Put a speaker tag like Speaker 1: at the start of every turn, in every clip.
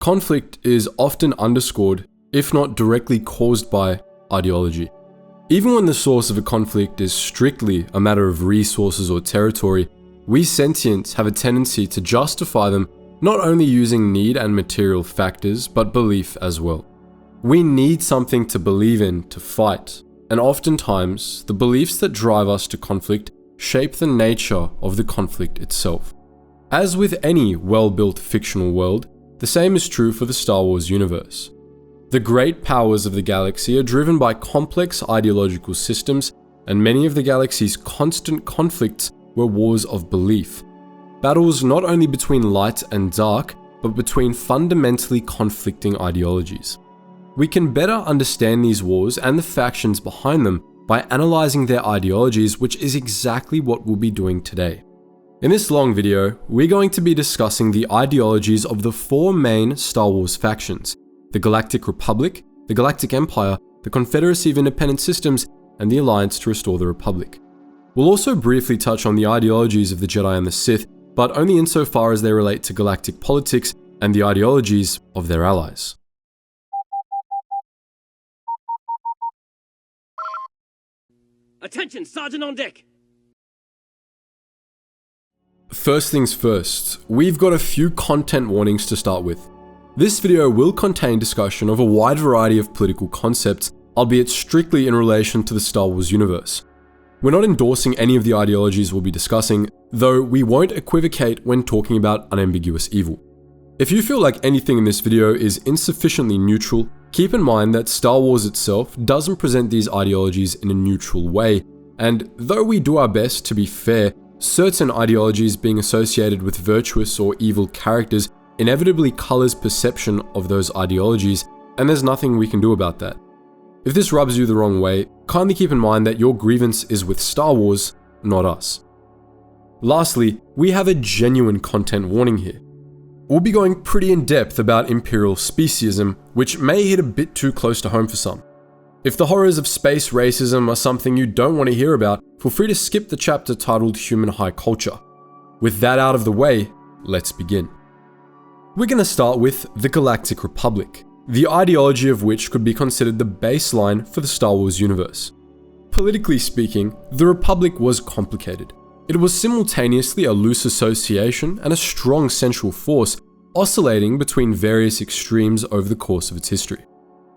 Speaker 1: Conflict is often underscored, if not directly caused by, ideology. Even when the source of a conflict is strictly a matter of resources or territory, we sentients have a tendency to justify them not only using need and material factors, but belief as well. We need something to believe in to fight, and oftentimes, the beliefs that drive us to conflict shape the nature of the conflict itself. As with any well-built fictional world, the same is true for the Star Wars universe. The great powers of the galaxy are driven by complex ideological systems, and many of the galaxy's constant conflicts were wars of belief. Battles not only between light and dark, but between fundamentally conflicting ideologies. We can better understand these wars and the factions behind them by analyzing their ideologies, which is exactly what we'll be doing today. In this long video, we're going to be discussing the ideologies of the four main Star Wars factions: the Galactic Republic, the Galactic Empire, the Confederacy of Independent Systems, and the Alliance to Restore the Republic. We'll also briefly touch on the ideologies of the Jedi and the Sith, but only insofar as they relate to galactic politics and the ideologies of their allies.
Speaker 2: Attention, Sergeant on deck!
Speaker 1: First things first, we've got a few content warnings to start with. This video will contain discussion of a wide variety of political concepts, albeit strictly in relation to the Star Wars universe. We're not endorsing any of the ideologies we'll be discussing, though we won't equivocate when talking about unambiguous evil. If you feel like anything in this video is insufficiently neutral, keep in mind that Star Wars itself doesn't present these ideologies in a neutral way, and though we do our best to be fair, certain ideologies being associated with virtuous or evil characters inevitably colors perception of those ideologies, and there's nothing we can do about that. If this rubs you the wrong way, kindly keep in mind that your grievance is with Star Wars, not us. Lastly, we have a genuine content warning here. We'll be going pretty in depth about Imperial speciesism, which may hit a bit too close to home for some. If the horrors of space racism are something you don't want to hear about, feel free to skip the chapter titled Human High Culture. With that out of the way, let's begin. We're going to start with the Galactic Republic, the ideology of which could be considered the baseline for the Star Wars universe. Politically speaking, the Republic was complicated. It was simultaneously a loose association and a strong central force, oscillating between various extremes over the course of its history.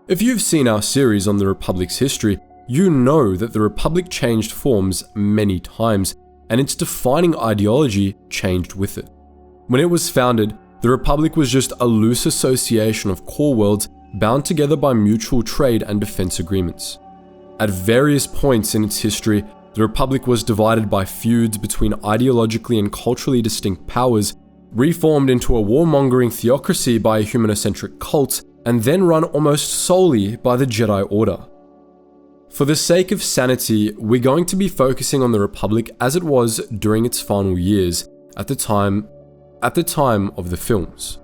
Speaker 1: If you've seen our series on the Republic's history, you know that the Republic changed forms many times, and its defining ideology changed with it. When it was founded, the Republic was just a loose association of core worlds bound together by mutual trade and defense agreements. At various points in its history, the Republic was divided by feuds between ideologically and culturally distinct powers, reformed into a warmongering theocracy by a humanocentric cult, and then run almost solely by the Jedi Order. For the sake of sanity, we're going to be focusing on the Republic as it was during its final years, at the time of the films.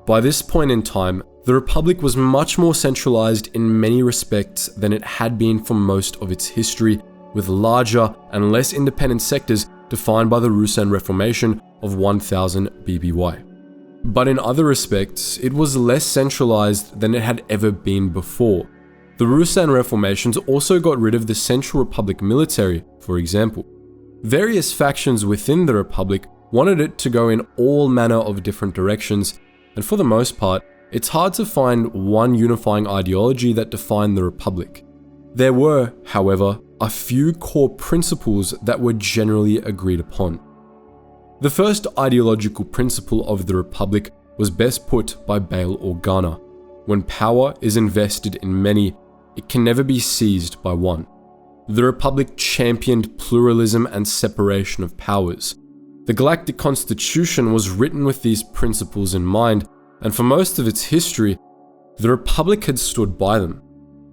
Speaker 1: By this point in time, the Republic was much more centralized in many respects than it had been for most of its history, with larger and less independent sectors defined by the Ruusan Reformation of 1000 BBY. But in other respects, it was less centralized than it had ever been before. The Ruusan Reformations also got rid of the Central Republic military, for example. Various factions within the Republic wanted it to go in all manner of different directions, and for the most part, it's hard to find one unifying ideology that defined the Republic. There were, however, a few core principles that were generally agreed upon. The first ideological principle of the Republic was best put by Bail Organa: when power is invested in many, it can never be seized by one. The Republic championed pluralism and separation of powers. The Galactic Constitution was written with these principles in mind, and for most of its history, the Republic had stood by them.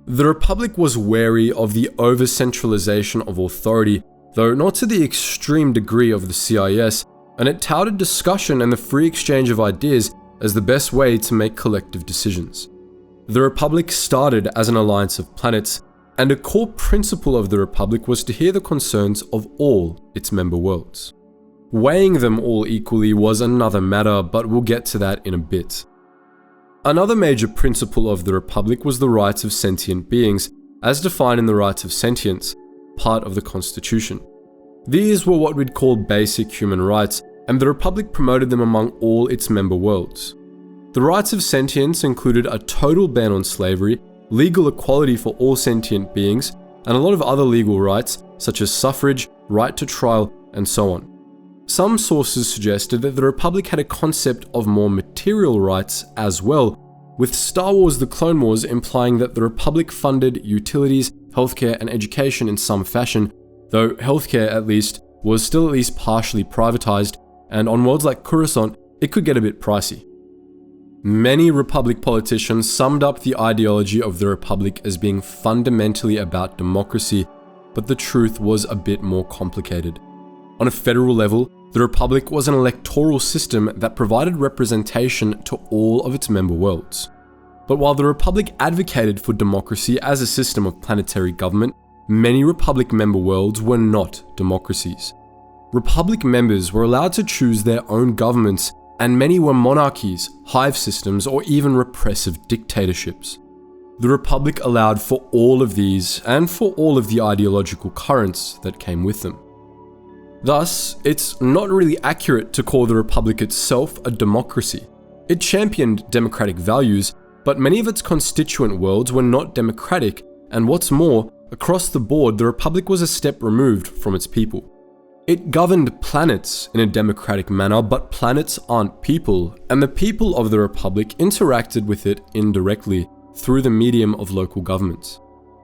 Speaker 1: The Republic was wary of the over-centralization of authority, though not to the extreme degree of the CIS, and it touted discussion and the free exchange of ideas as the best way to make collective decisions. The Republic started as an alliance of planets, and a core principle of the Republic was to hear the concerns of all its member worlds. Weighing them all equally was another matter, but we'll get to that in a bit. Another major principle of the Republic was the rights of sentient beings, as defined in the Rights of Sentience, part of the Constitution. These were what we'd call basic human rights, and the Republic promoted them among all its member worlds. The rights of sentience included a total ban on slavery, legal equality for all sentient beings, and a lot of other legal rights, such as suffrage, right to trial, and so on. Some sources suggested that the Republic had a concept of more material rights as well, with Star Wars: The Clone Wars implying that the Republic funded utilities, healthcare, and education in some fashion, though healthcare, at least, was still at least partially privatized, and on worlds like Coruscant, it could get a bit pricey. Many Republic politicians summed up the ideology of the Republic as being fundamentally about democracy, but the truth was a bit more complicated. On a federal level, the Republic was an electoral system that provided representation to all of its member worlds. But while the Republic advocated for democracy as a system of planetary government, many Republic member worlds were not democracies. Republic members were allowed to choose their own governments, and many were monarchies, hive systems, or even repressive dictatorships. The Republic allowed for all of these, and for all of the ideological currents that came with them. Thus, it's not really accurate to call the Republic itself a democracy. It championed democratic values, but many of its constituent worlds were not democratic, and what's more, across the board, the Republic was a step removed from its people. It governed planets in a democratic manner, but planets aren't people, and the people of the Republic interacted with it indirectly through the medium of local governments.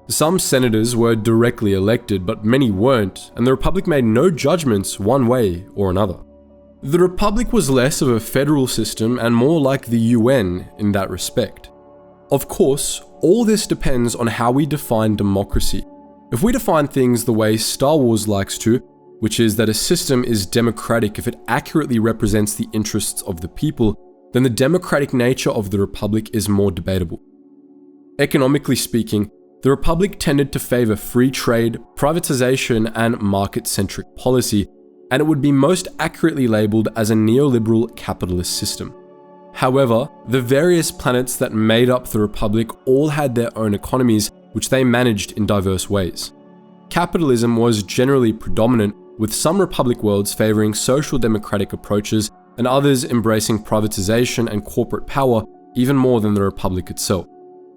Speaker 1: Some senators were directly elected, but many weren't, and the Republic made no judgments one way or another. The Republic was less of a federal system and more like the UN in that respect. Of course, all this depends on how we define democracy. If we define things the way Star Wars likes to, which is that a system is democratic if it accurately represents the interests of the people, then the democratic nature of the Republic is more debatable. Economically speaking, the Republic tended to favor free trade, privatization, and market-centric policy, and it would be most accurately labeled as a neoliberal capitalist system. However, the various planets that made up the Republic all had their own economies, which they managed in diverse ways. Capitalism was generally predominant, with some Republic worlds favoring social democratic approaches and others embracing privatization and corporate power even more than the Republic itself.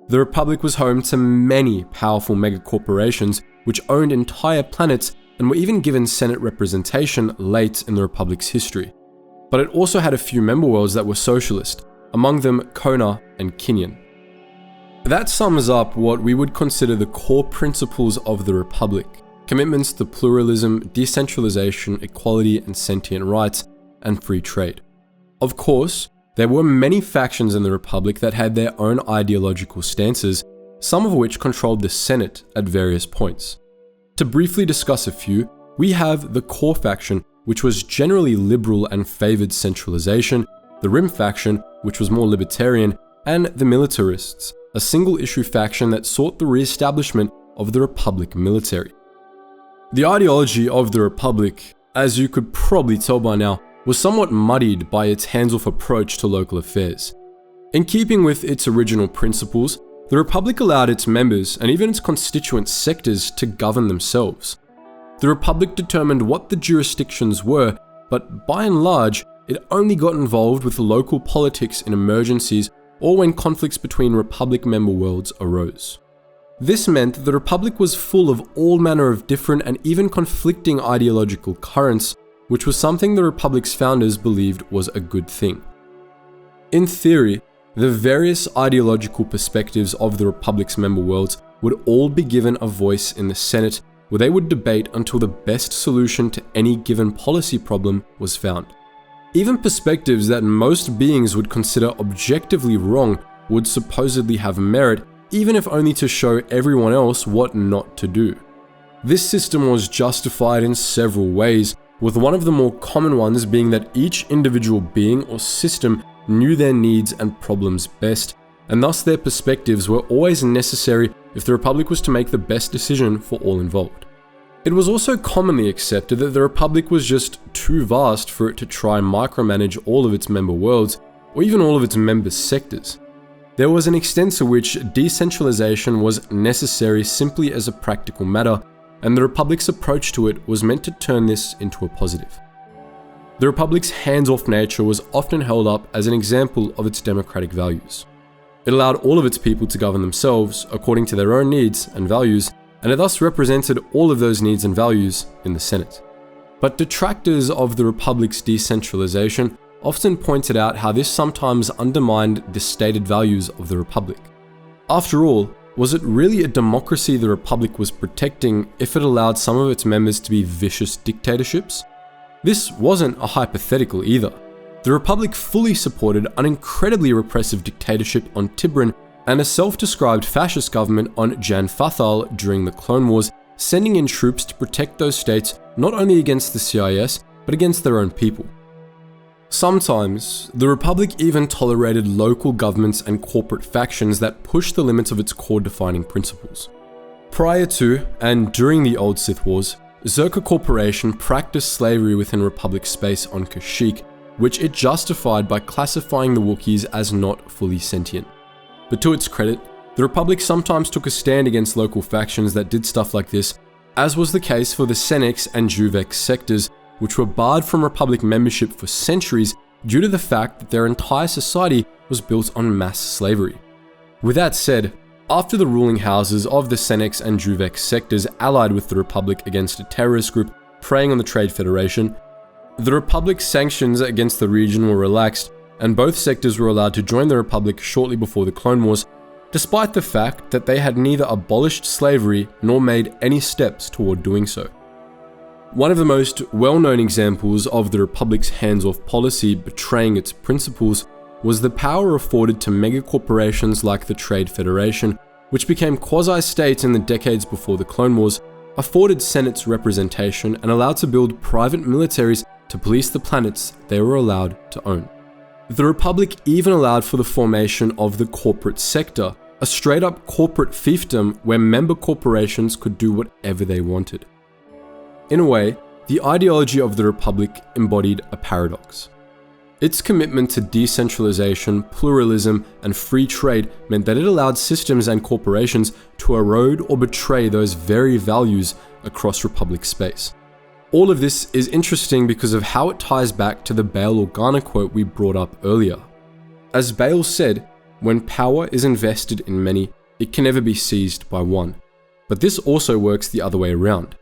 Speaker 1: The Republic was home to many powerful megacorporations which owned entire planets and were even given Senate representation late in the Republic's history. But it also had a few member worlds that were socialist, among them Kona and Kinyan. That sums up what we would consider the core principles of the Republic: commitments to pluralism, decentralization, equality and sentient rights, and free trade. Of course, there were many factions in the Republic that had their own ideological stances, some of which controlled the Senate at various points. To briefly discuss a few, we have the Core faction, which was generally liberal and favored centralization, the Rim faction, which was more libertarian, and the Militarists, a single-issue faction that sought the re-establishment of the Republic military. The ideology of the Republic, as you could probably tell by now, was somewhat muddied by its hands-off approach to local affairs. In keeping with its original principles, the Republic allowed its members and even its constituent sectors to govern themselves. The Republic determined what the jurisdictions were, but by and large, it only got involved with local politics in emergencies or when conflicts between Republic member worlds arose. This meant that the Republic was full of all manner of different and even conflicting ideological currents, which was something the Republic's founders believed was a good thing. In theory, the various ideological perspectives of the Republic's member worlds would all be given a voice in the Senate, where they would debate until the best solution to any given policy problem was found. Even perspectives that most beings would consider objectively wrong would supposedly have merit, even if only to show everyone else what not to do. This system was justified in several ways, with one of the more common ones being that each individual being or system knew their needs and problems best, and thus their perspectives were always necessary if the Republic was to make the best decision for all involved. It was also commonly accepted that the Republic was just too vast for it to try and micromanage all of its member worlds, or even all of its member sectors. there was an extent to which decentralization was necessary simply as a practical matter, and the Republic's approach to it was meant to turn this into a positive. The Republic's hands-off nature was often held up as an example of its democratic values. It allowed all of its people to govern themselves according to their own needs and values, and it thus represented all of those needs and values in the Senate. But detractors of the Republic's decentralization often pointed out how this sometimes undermined the stated values of the Republic. After all, was it really a democracy the Republic was protecting if it allowed some of its members to be vicious dictatorships? This wasn't a hypothetical either. The Republic fully supported an incredibly repressive dictatorship on Tiburon and a self-described fascist government on Jan Fathal during the Clone Wars, sending in troops to protect those states not only against the CIS, but against their own people. Sometimes, the Republic even tolerated local governments and corporate factions that pushed the limits of its core defining principles. Prior to and during the Old Sith Wars, Czerka Corporation practiced slavery within Republic space on Kashyyyk, which it justified by classifying the Wookiees as not fully sentient. But to its credit, the Republic sometimes took a stand against local factions that did stuff like this, as was the case for the Senex and Juvex sectors, which were barred from Republic membership for centuries due to the fact that their entire society was built on mass slavery. With that said, after the ruling houses of the Senex and Juvex sectors allied with the Republic against a terrorist group preying on the Trade Federation, the Republic's sanctions against the region were relaxed, and both sectors were allowed to join the Republic shortly before the Clone Wars, despite the fact that they had neither abolished slavery nor made any steps toward doing so. One of the most well-known examples of the Republic's hands-off policy betraying its principles was the power afforded to megacorporations like the Trade Federation, which became quasi-states in the decades before the Clone Wars, afforded Senate's representation and allowed to build private militaries to police the planets they were allowed to own. The Republic even allowed for the formation of the corporate sector, a straight-up corporate fiefdom where member corporations could do whatever they wanted. In a way, the ideology of the Republic embodied a paradox. Its commitment to decentralization, pluralism, and free trade meant that it allowed systems and corporations to erode or betray those very values across Republic space. All of this is interesting because of how it ties back to the Bail Organa quote we brought up earlier. As Bail said, when power is invested in many, it can never be seized by one. But this also works the other way around.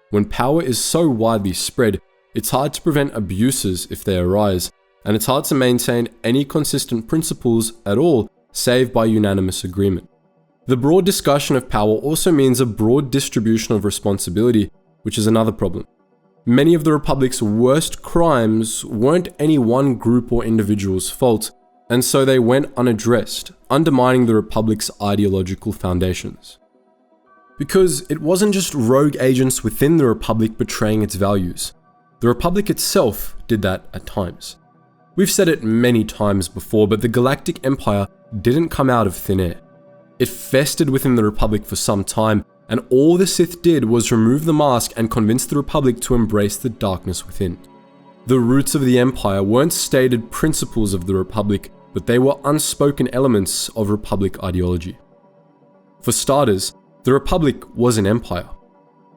Speaker 1: When power is so widely spread, it's hard to prevent abuses if they arise, and it's hard to maintain any consistent principles at all, save by unanimous agreement. The broad discussion of power also means a broad distribution of responsibility, which is another problem. Many of the Republic's worst crimes weren't any one group or individual's fault, and so they went unaddressed, undermining the Republic's ideological foundations. Because it wasn't just rogue agents within the Republic betraying its values. The Republic itself did that at times. We've said it many times before, but the Galactic Empire didn't come out of thin air. It festered within the Republic for some time, and all the Sith did was remove the mask and convince the Republic to embrace the darkness within. The roots of the Empire weren't stated principles of the Republic, but they were unspoken elements of Republic ideology. For starters, the Republic was an empire.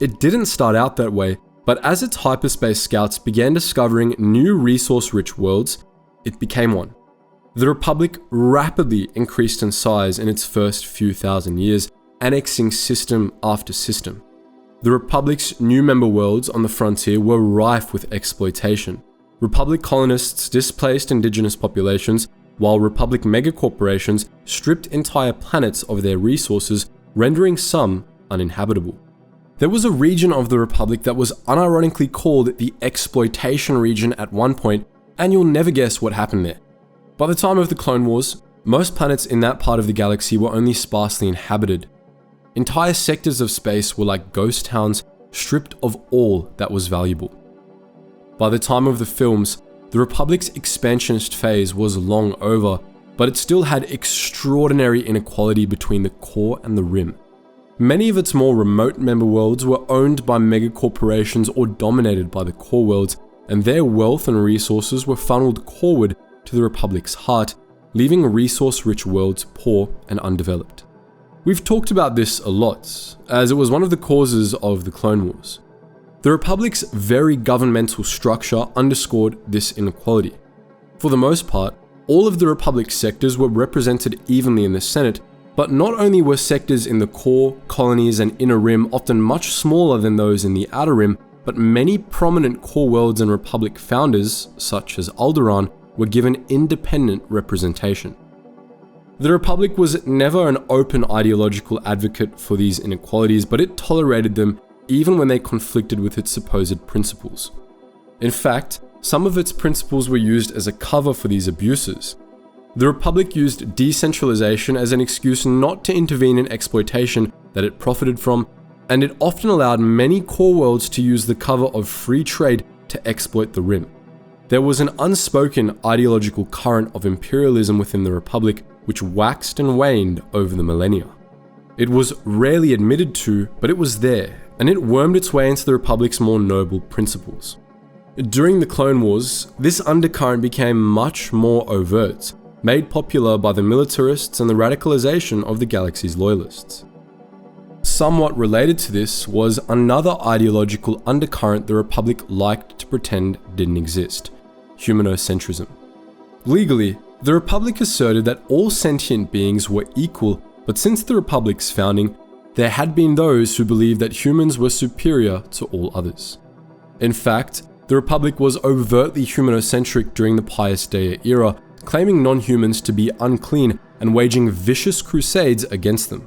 Speaker 1: It didn't start out that way, but as its hyperspace scouts began discovering new resource-rich worlds, it became one. The Republic rapidly increased in size in its first few thousand years, annexing system after system. The Republic's new member worlds on the frontier were rife with exploitation. Republic colonists displaced indigenous populations, while Republic megacorporations stripped entire planets of their resources, rendering some uninhabitable. There was a region of the Republic that was unironically called the Exploitation region at one point, and you'll never guess what happened there. By the time of the Clone Wars, most planets in that part of the galaxy were only sparsely inhabited. Entire sectors of space were like ghost towns, stripped of all that was valuable. By the time of the films, the Republic's expansionist phase was long over, but it still had extraordinary inequality between the core and the rim. Many of its more remote member worlds were owned by megacorporations or dominated by the core worlds, and their wealth and resources were funneled coreward to the Republic's heart, leaving resource-rich worlds poor and undeveloped. We've talked about this a lot, as it was one of the causes of the Clone Wars. The Republic's very governmental structure underscored this inequality. For the most part, all of the Republic's sectors were represented evenly in the Senate, but not only were sectors in the core, colonies, and inner rim often much smaller than those in the outer rim, but many prominent core worlds and Republic founders, such as Alderaan, were given independent representation. The Republic was never an open ideological advocate for these inequalities, but it tolerated them even when they conflicted with its supposed principles. In fact, some of its principles were used as a cover for these abuses. The Republic used decentralization as an excuse not to intervene in exploitation that it profited from, and it often allowed many core worlds to use the cover of free trade to exploit the Rim. There was an unspoken ideological current of imperialism within the Republic, which waxed and waned over the millennia. It was rarely admitted to, but it was there, and it wormed its way into the Republic's more noble principles. During the Clone Wars, this undercurrent became much more overt, made popular by the militarists and the radicalization of the galaxy's loyalists. Somewhat related to this was another ideological undercurrent the Republic liked to pretend didn't exist: humanocentrism. Legally, the Republic asserted that all sentient beings were equal, but since the Republic's founding, there had been those who believed that humans were superior to all others. In fact, the Republic was overtly humanocentric during the Pius Dea era, claiming non-humans to be unclean and waging vicious crusades against them.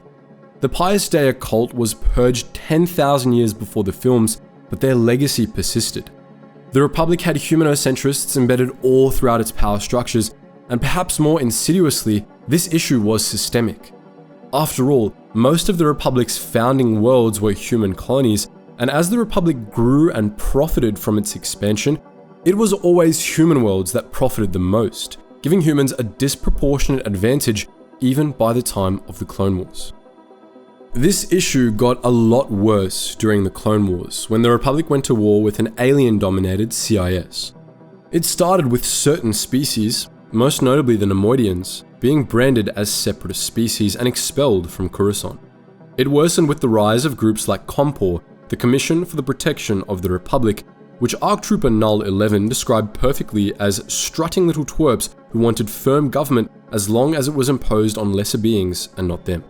Speaker 1: The Pius Dea cult was purged 10,000 years before the films, but their legacy persisted. The Republic had humanocentrists embedded all throughout its power structures, and perhaps more insidiously, this issue was systemic. After all, most of the Republic's founding worlds were human colonies, and as the Republic grew and profited from its expansion, it was always human worlds that profited the most, giving humans a disproportionate advantage even by the time of the Clone Wars. This issue got a lot worse during the Clone Wars, when the Republic went to war with an alien-dominated CIS. It started with certain species, most notably the Neimoidians, being branded as separatist species and expelled from Coruscant. It worsened with the rise of groups like COMPOR, the Commission for the Protection of the Republic, which ARC Trooper Null 11 described perfectly as strutting little twerps who wanted firm government as long as it was imposed on lesser beings and not them.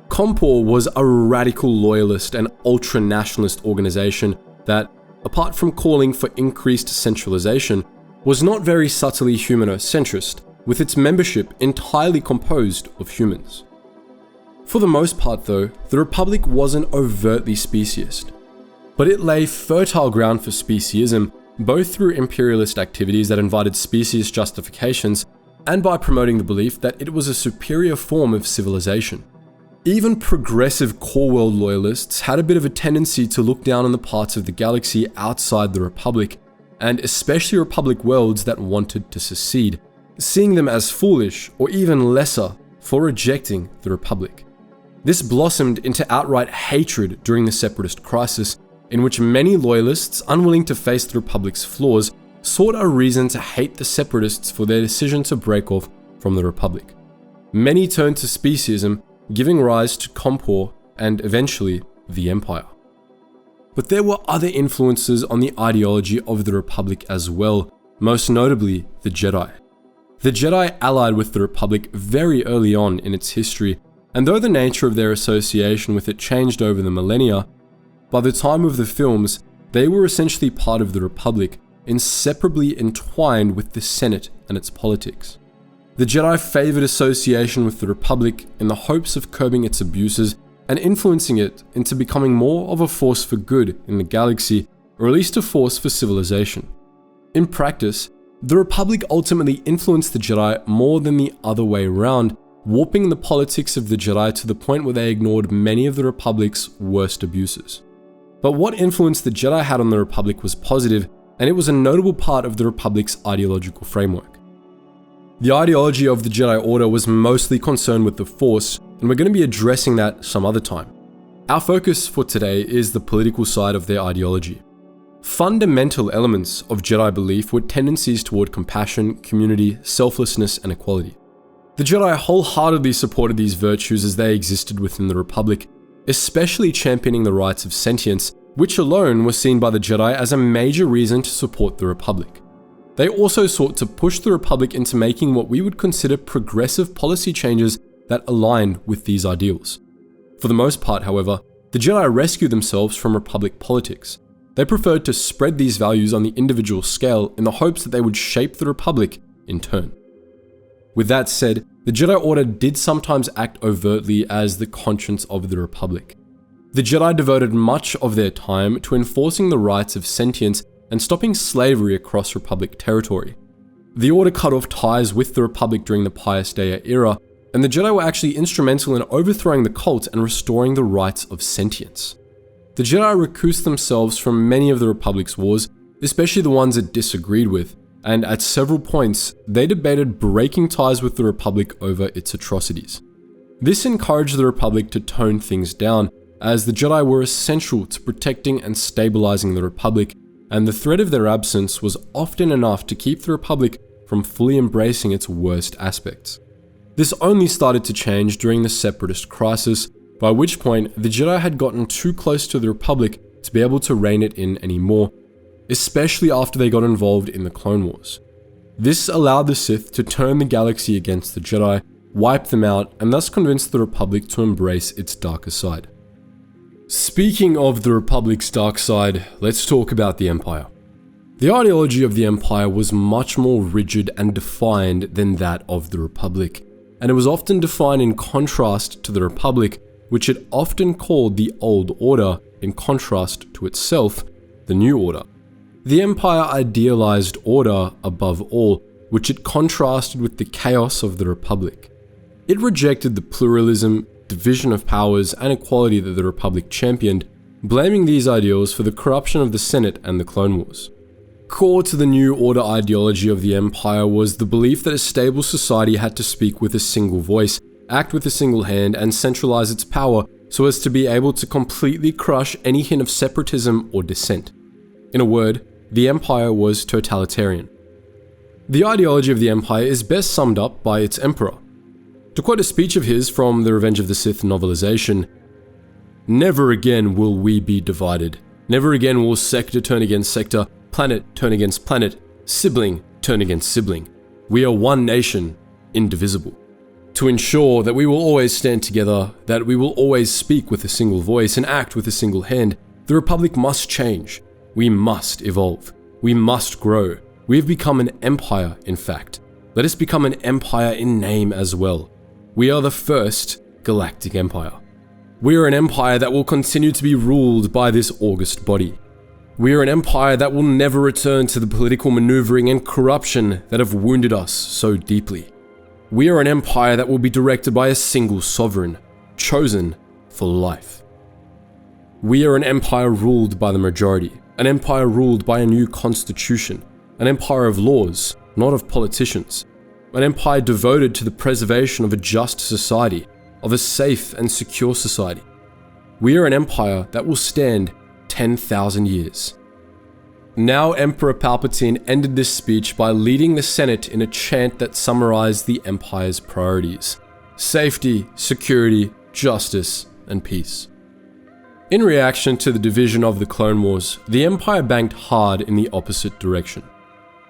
Speaker 1: COMPOR was a radical loyalist and ultra-nationalist organization that, apart from calling for increased centralization, was not very subtly humanocentrist, with its membership entirely composed of humans. For the most part though, the Republic wasn't overtly speciest, but it lay fertile ground for speciesism, both through imperialist activities that invited speciesist justifications and by promoting the belief that it was a superior form of civilization. Even progressive core world loyalists had a bit of a tendency to look down on the parts of the galaxy outside the Republic, and especially Republic worlds that wanted to secede, seeing them as foolish or even lesser for rejecting the Republic. This blossomed into outright hatred during the Separatist crisis, in which many loyalists, unwilling to face the Republic's flaws, sought a reason to hate the Separatists for their decision to break off from the Republic. Many turned to speciesism, giving rise to COMPOR and eventually the Empire. But there were other influences on the ideology of the Republic as well, most notably the Jedi. The Jedi allied with the Republic very early on in its history, and though the nature of their association with it changed over the millennia, by the time of the films, they were essentially part of the Republic, inseparably entwined with the Senate and its politics. The Jedi favored association with the Republic in the hopes of curbing its abuses and influencing it into becoming more of a force for good in the galaxy, or at least a force for civilization. In practice, the Republic ultimately influenced the Jedi more than the other way around, warping the politics of the Jedi to the point where they ignored many of the Republic's worst abuses. But what influence the Jedi had on the Republic was positive, and it was a notable part of the Republic's ideological framework. The ideology of the Jedi Order was mostly concerned with the Force, and we're going to be addressing that some other time. Our focus for today is the political side of their ideology. Fundamental elements of Jedi belief were tendencies toward compassion, community, selflessness, and equality. The Jedi wholeheartedly supported these virtues as they existed within the Republic, especially championing the rights of sentience, which alone was seen by the Jedi as a major reason to support the Republic. They also sought to push the Republic into making what we would consider progressive policy changes that aligned with these ideals. For the most part, however, the Jedi rescued themselves from Republic politics. They preferred to spread these values on the individual scale in the hopes that they would shape the Republic in turn. With that said, the Jedi Order did sometimes act overtly as the conscience of the Republic. The Jedi devoted much of their time to enforcing the rights of sentience and stopping slavery across Republic territory. The Order cut off ties with the Republic during the Pius Dea era, and the Jedi were actually instrumental in overthrowing the cult and restoring the rights of sentience. The Jedi recused themselves from many of the Republic's wars, especially the ones it disagreed with, and at several points, they debated breaking ties with the Republic over its atrocities. This encouraged the Republic to tone things down, as the Jedi were essential to protecting and stabilizing the Republic, and the threat of their absence was often enough to keep the Republic from fully embracing its worst aspects. This only started to change during the Separatist crisis, by which point the Jedi had gotten too close to the Republic to be able to rein it in anymore, especially after they got involved in the Clone Wars. This allowed the Sith to turn the galaxy against the Jedi, wipe them out, and thus convince the Republic to embrace its darker side. Speaking of the Republic's dark side, let's talk about the Empire. The ideology of the Empire was much more rigid and defined than that of the Republic, and it was often defined in contrast to the Republic, which it often called the Old Order, in contrast to itself, the New Order. The Empire idealized order above all, which it contrasted with the chaos of the Republic. It rejected the pluralism, division of powers, and equality that the Republic championed, blaming these ideals for the corruption of the Senate and the Clone Wars. Core to the New Order ideology of the Empire was the belief that a stable society had to speak with a single voice, act with a single hand, and centralize its power so as to be able to completely crush any hint of separatism or dissent. In a word, the Empire was totalitarian. The ideology of the Empire is best summed up by its Emperor. To quote a speech of his from the Revenge of the Sith novelization, "Never again will we be divided. Never again will sector turn against sector, planet turn against planet, sibling turn against sibling. We are one nation, indivisible. To ensure that we will always stand together, that we will always speak with a single voice and act with a single hand, the Republic must change. We must evolve. We must grow. We have become an empire, in fact. Let us become an empire in name as well. We are the first Galactic Empire. We are an empire that will continue to be ruled by this august body. We are an empire that will never return to the political maneuvering and corruption that have wounded us so deeply. We are an empire that will be directed by a single sovereign, chosen for life. We are an empire ruled by the majority, an empire ruled by a new constitution, an empire of laws, not of politicians, an empire devoted to the preservation of a just society, of a safe and secure society. We are an empire that will stand 10,000 years. Now Emperor Palpatine ended this speech by leading the Senate in a chant that summarized the Empire's priorities: safety, security, justice, and peace. In reaction to the division of the Clone Wars, the Empire banked hard in the opposite direction.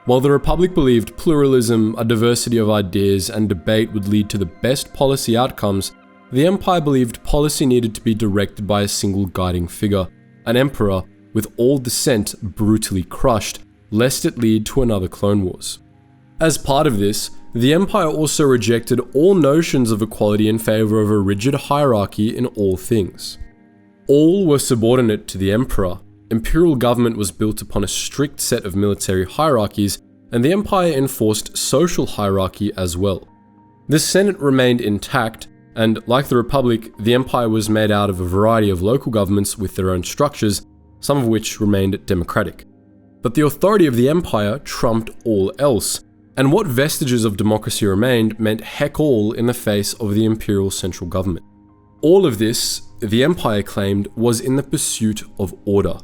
Speaker 1: While the Republic believed pluralism, a diversity of ideas, and debate would lead to the best policy outcomes, the Empire believed policy needed to be directed by a single guiding figure, an emperor with all dissent brutally crushed, lest it lead to another Clone Wars. As part of this, the Empire also rejected all notions of equality in favor of a rigid hierarchy in all things. All were subordinate to the Emperor. Imperial government was built upon a strict set of military hierarchies, and the Empire enforced social hierarchy as well. The Senate remained intact, and like the Republic, the Empire was made out of a variety of local governments with their own structures, some of which remained democratic. But the authority of the Empire trumped all else, and what vestiges of democracy remained meant heck all in the face of the Imperial central government. All of this, the Empire claimed, was in the pursuit of order.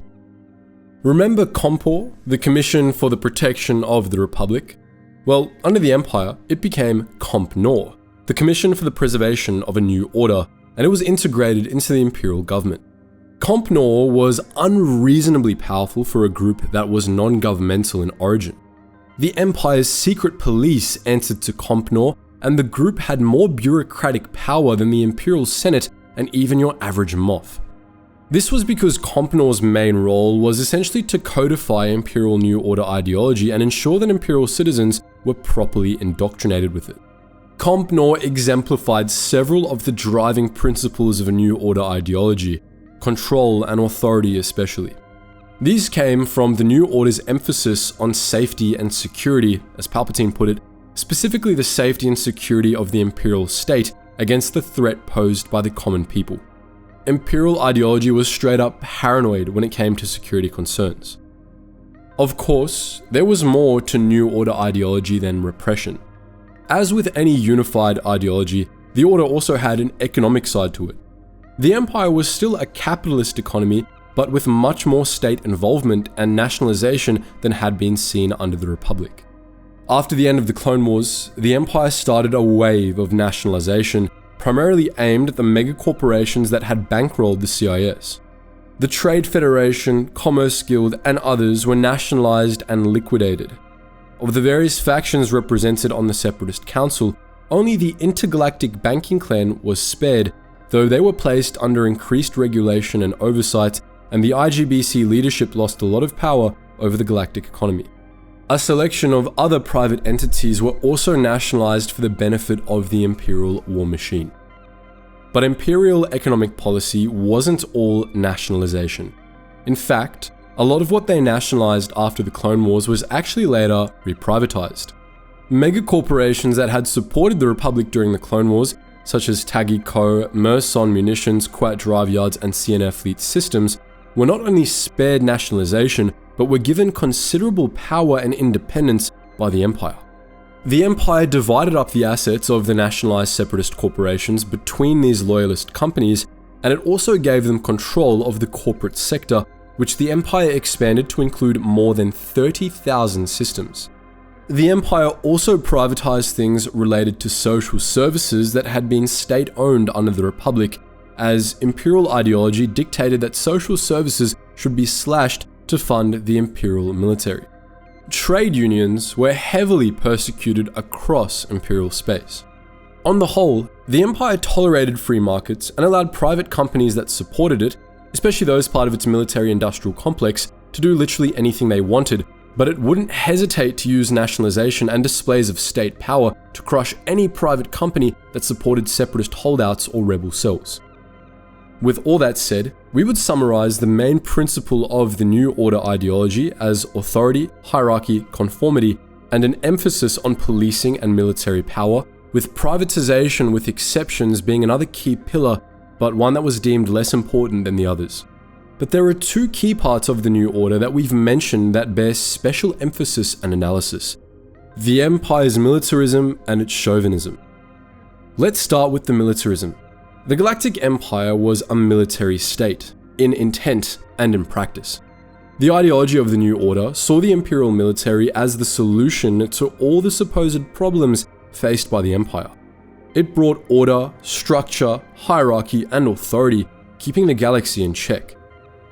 Speaker 1: Remember Compor, the Commission for the Protection of the Republic? Well, under the Empire, it became Comp Nor, the Commission for the Preservation of a New Order, and it was integrated into the imperial government. Comp Nor was unreasonably powerful for a group that was non-governmental in origin. The Empire's secret police answered to Comp Nor, and the group had more bureaucratic power than the Imperial Senate and even your average Moff. This was because Comp Nor's main role was essentially to codify Imperial New Order ideology and ensure that Imperial citizens were properly indoctrinated with it. Comp Nor exemplified several of the driving principles of a New Order ideology, control and authority especially. These came from the New Order's emphasis on safety and security, as Palpatine put it, specifically the safety and security of the Imperial state against the threat posed by the common people. Imperial ideology was straight up paranoid when it came to security concerns. Of course, there was more to New Order ideology than repression. As with any unified ideology, the Order also had an economic side to it. The Empire was still a capitalist economy, but with much more state involvement and nationalization than had been seen under the Republic. After the end of the Clone Wars, the Empire started a wave of nationalization, primarily aimed at the megacorporations that had bankrolled the CIS. The Trade Federation, Commerce Guild, and others were nationalized and liquidated. Of the various factions represented on the Separatist Council, only the Intergalactic Banking Clan was spared, though they were placed under increased regulation and oversight, and the IGBC leadership lost a lot of power over the galactic economy. A selection of other private entities were also nationalized for the benefit of the Imperial war machine. But Imperial economic policy wasn't all nationalization. In fact, a lot of what they nationalized after the Clone Wars was actually later reprivatized. Megacorporations that had supported the Republic during the Clone Wars, such as Taggy Co., Merson Munitions, Quat Drive Yards, and CNF Fleet Systems, were not only spared nationalization, but were given considerable power and independence by the Empire. The Empire divided up the assets of the nationalized separatist corporations between these loyalist companies, and it also gave them control of the corporate sector, which the Empire expanded to include more than 30,000 systems. The Empire also privatized things related to social services that had been state-owned under the Republic, as Imperial ideology dictated that social services should be slashed to fund the Imperial military. Trade unions were heavily persecuted across Imperial space. On the whole, the Empire tolerated free markets and allowed private companies that supported it, especially those part of its military-industrial complex, to do literally anything they wanted, but it wouldn't hesitate to use nationalization and displays of state power to crush any private company that supported separatist holdouts or rebel cells. With all that said, we would summarize the main principle of the New Order ideology as authority, hierarchy, conformity, and an emphasis on policing and military power, with privatization with exceptions being another key pillar, but one that was deemed less important than the others. But there are two key parts of the New Order that we've mentioned that bear special emphasis and analysis: the Empire's militarism and its chauvinism. Let's start with the militarism. The Galactic Empire was a military state, in intent and in practice. The ideology of the New Order saw the Imperial military as the solution to all the supposed problems faced by the Empire. It brought order, structure, hierarchy, and authority, keeping the galaxy in check.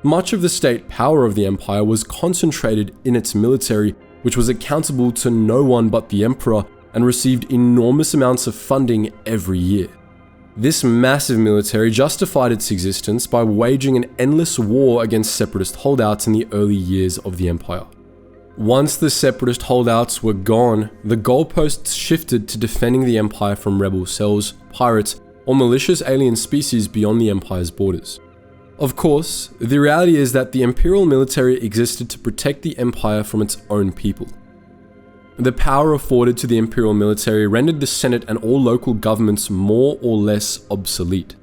Speaker 1: Much of the state power of the Empire was concentrated in its military, which was accountable to no one but the Emperor and received enormous amounts of funding every year. This massive military justified its existence by waging an endless war against separatist holdouts in the early years of the Empire. Once the separatist holdouts were gone, the goalposts shifted to defending the Empire from rebel cells, pirates, or malicious alien species beyond the Empire's borders. Of course, the reality is that the Imperial military existed to protect the Empire from its own people. The power afforded to the Imperial military rendered the Senate and all local governments more or less obsolete.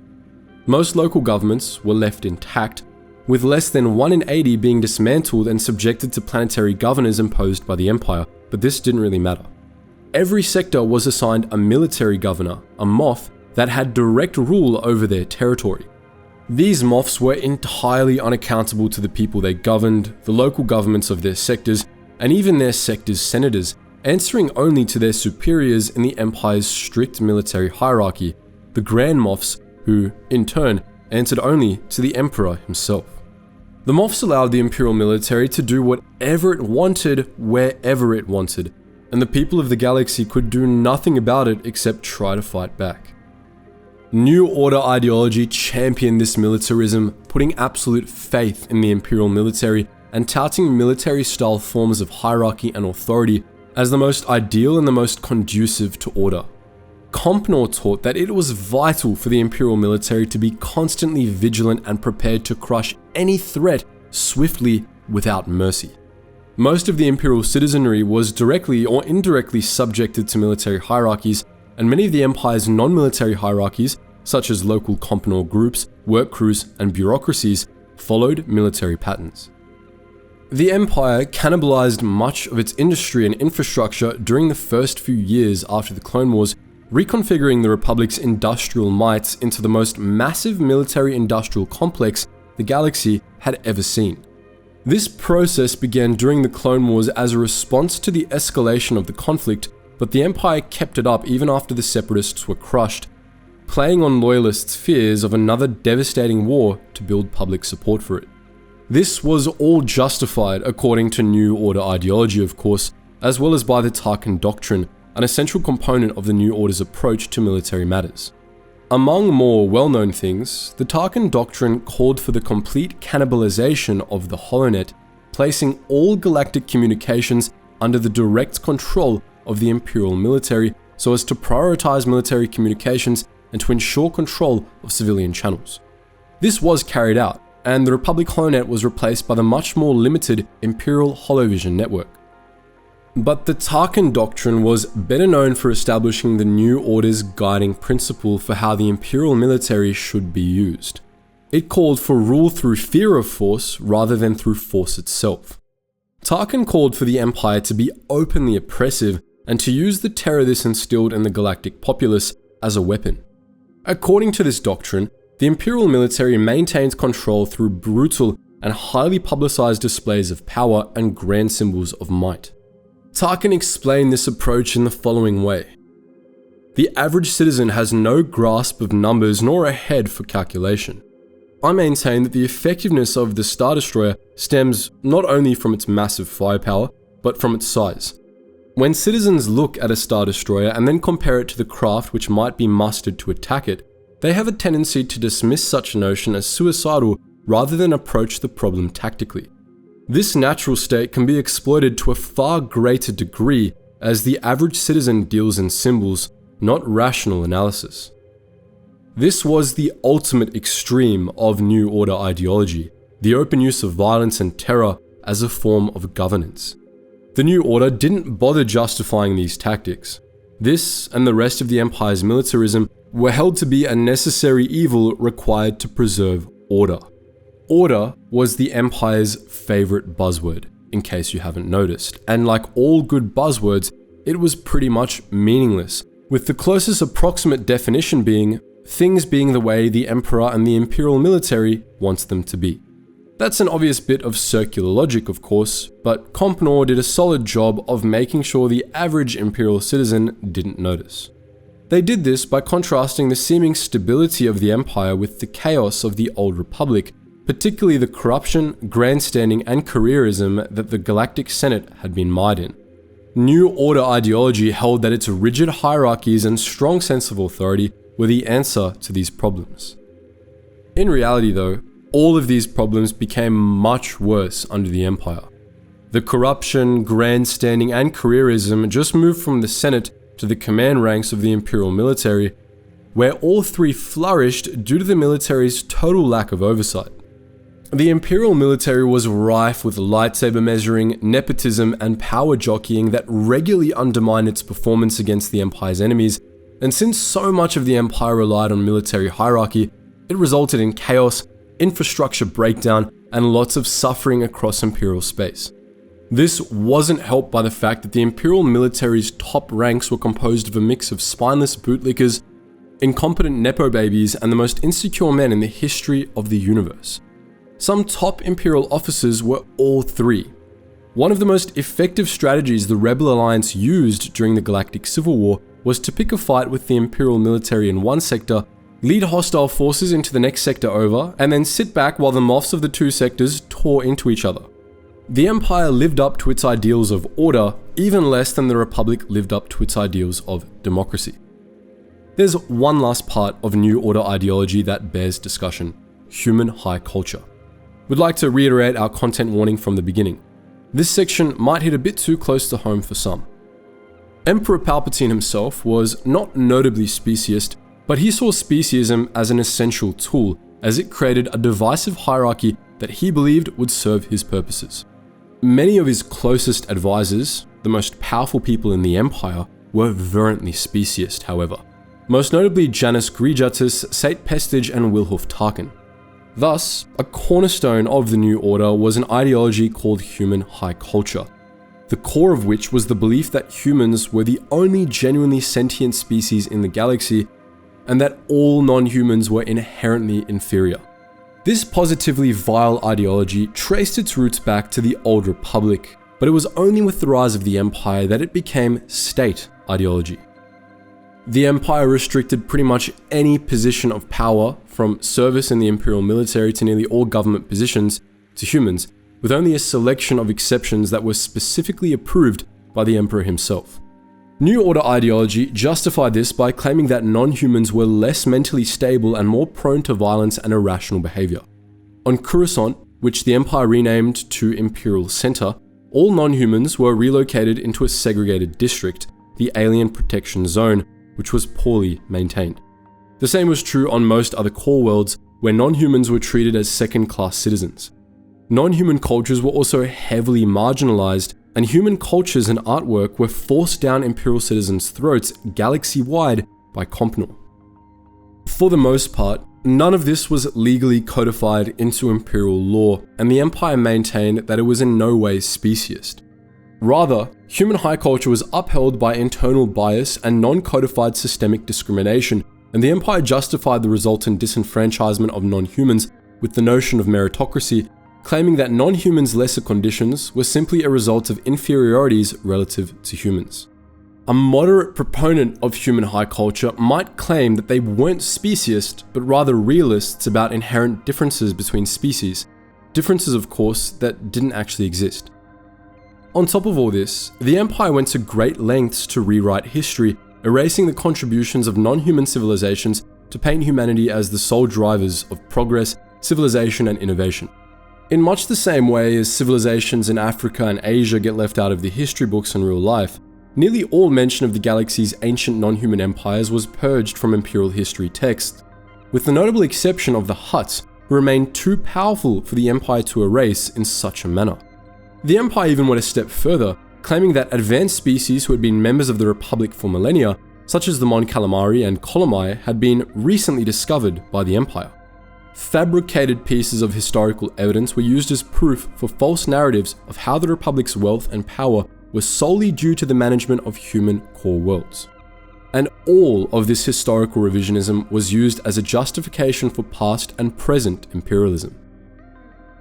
Speaker 1: Most local governments were left intact, with less than 1 in 80 being dismantled and subjected to planetary governors imposed by the Empire, but this didn't really matter. Every sector was assigned a military governor, a Moff, that had direct rule over their territory. These Moffs were entirely unaccountable to the people they governed, the local governments of their sectors, and even their sectors' senators, answering only to their superiors in the Empire's strict military hierarchy, the Grand Moffs, who, in turn, answered only to the Emperor himself. The Moffs allowed the Imperial military to do whatever it wanted, wherever it wanted, and the people of the galaxy could do nothing about it except try to fight back. New Order ideology championed this militarism, putting absolute faith in the Imperial military and touting military-style forms of hierarchy and authority as the most ideal and the most conducive to order. Compnor taught that it was vital for the Imperial military to be constantly vigilant and prepared to crush any threat swiftly without mercy. Most of the Imperial citizenry was directly or indirectly subjected to military hierarchies, and many of the Empire's non-military hierarchies, such as local Compnor groups, work crews, and bureaucracies, followed military patterns. The Empire cannibalized much of its industry and infrastructure during the first few years after the Clone Wars, reconfiguring the Republic's industrial might into the most massive military-industrial complex the galaxy had ever seen. This process began during the Clone Wars as a response to the escalation of the conflict, but the Empire kept it up even after the Separatists were crushed, playing on loyalists' fears of another devastating war to build public support for it. This was all justified according to New Order ideology, of course, as well as by the Tarkin Doctrine, an essential component of the New Order's approach to military matters. Among more well-known things, the Tarkin Doctrine called for the complete cannibalization of the Holonet, placing all galactic communications under the direct control of the Imperial military so as to prioritize military communications and to ensure control of civilian channels. This was carried out, and the Republic Holonet was replaced by the much more limited Imperial Holovision network. But the Tarkin Doctrine was better known for establishing the New Order's guiding principle for how the Imperial military should be used. It called for rule through fear of force rather than through force itself. Tarkin called for the Empire to be openly oppressive and to use the terror this instilled in the galactic populace as a weapon. According to this doctrine, the Imperial military maintained control through brutal and highly publicized displays of power and grand symbols of might. Tarkin explained this approach in the following way. The average citizen has no grasp of numbers nor a head for calculation. I maintain that the effectiveness of the Star Destroyer stems not only from its massive firepower, but from its size. When citizens look at a Star Destroyer and then compare it to the craft which might be mustered to attack it, they have a tendency to dismiss such a notion as suicidal rather than approach the problem tactically. This natural state can be exploited to a far greater degree as the average citizen deals in symbols, not rational analysis. This was the ultimate extreme of New Order ideology, the open use of violence and terror as a form of governance. The New Order didn't bother justifying these tactics. This and the rest of the Empire's militarism were held to be a necessary evil required to preserve order. Order was the Empire's favorite buzzword, in case you haven't noticed, and like all good buzzwords, it was pretty much meaningless, with the closest approximate definition being things being the way the Emperor and the Imperial military wants them to be. That's an obvious bit of circular logic, of course, but Compnor did a solid job of making sure the average Imperial citizen didn't notice. They did this by contrasting the seeming stability of the Empire with the chaos of the Old Republic, particularly the corruption, grandstanding, and careerism that the Galactic Senate had been mired in. New Order ideology held that its rigid hierarchies and strong sense of authority were the answer to these problems. In reality though, all of these problems became much worse under the Empire. The corruption, grandstanding, and careerism just moved from the Senate to the command ranks of the Imperial military, where all three flourished due to the military's total lack of oversight. The Imperial military was rife with lightsaber measuring, nepotism, and power jockeying that regularly undermined its performance against the Empire's enemies, and since so much of the Empire relied on military hierarchy, it resulted in chaos, infrastructure breakdown, and lots of suffering across Imperial space. This wasn't helped by the fact that the Imperial military's top ranks were composed of a mix of spineless bootlickers, incompetent nepo babies, and the most insecure men in the history of the universe. Some top Imperial officers were all three. One of the most effective strategies the Rebel Alliance used during the Galactic Civil War was to pick a fight with the Imperial military in one sector, lead hostile forces into the next sector over, and then sit back while the moths of the two sectors tore into each other. The Empire lived up to its ideals of order, even less than the Republic lived up to its ideals of democracy. There's one last part of New Order ideology that bears discussion: human high culture. We'd like to reiterate our content warning from the beginning. This section might hit a bit too close to home for some. Emperor Palpatine himself was not notably speciest, but he saw speciesism as an essential tool, as it created a divisive hierarchy that he believed would serve his purposes. Many of his closest advisors, the most powerful people in the Empire, were virulently speciest, however. Most notably Janus Grijatus, Sate Pestage, and Wilhulf Tarkin. Thus, a cornerstone of the New Order was an ideology called human high culture, the core of which was the belief that humans were the only genuinely sentient species in the galaxy, and that all non-humans were inherently inferior. This positively vile ideology traced its roots back to the Old Republic, but it was only with the rise of the Empire that it became state ideology. The Empire restricted pretty much any position of power, from service in the Imperial military to nearly all government positions, to humans, with only a selection of exceptions that were specifically approved by the Emperor himself. New Order ideology justified this by claiming that non-humans were less mentally stable and more prone to violence and irrational behavior. On Coruscant, which the Empire renamed to Imperial Center, all non-humans were relocated into a segregated district, the Alien Protection Zone, which was poorly maintained. The same was true on most other core worlds, where non-humans were treated as second-class citizens. Non-human cultures were also heavily marginalized, and human cultures and artwork were forced down Imperial citizens' throats galaxy-wide by Compnor. For the most part, none of this was legally codified into Imperial law, and the Empire maintained that it was in no way speciest. Rather, human high culture was upheld by internal bias and non-codified systemic discrimination, and the Empire justified the resultant disenfranchisement of non-humans with the notion of meritocracy, claiming that non-humans' lesser conditions were simply a result of inferiorities relative to humans. A moderate proponent of human high culture might claim that they weren't speciest, but rather realists about inherent differences between species, differences of course that didn't actually exist. On top of all this, the Empire went to great lengths to rewrite history, erasing the contributions of non-human civilizations to paint humanity as the sole drivers of progress, civilization, and innovation. In much the same way as civilizations in Africa and Asia get left out of the history books in real life, nearly all mention of the galaxy's ancient non-human empires was purged from Imperial history texts, with the notable exception of the Hutts, who remained too powerful for the Empire to erase in such a manner. The Empire even went a step further, claiming that advanced species who had been members of the Republic for millennia, such as the Mon Calamari and Colomai, had been recently discovered by the Empire. Fabricated pieces of historical evidence were used as proof for false narratives of how the Republic's wealth and power were solely due to the management of human core worlds. And all of this historical revisionism was used as a justification for past and present imperialism.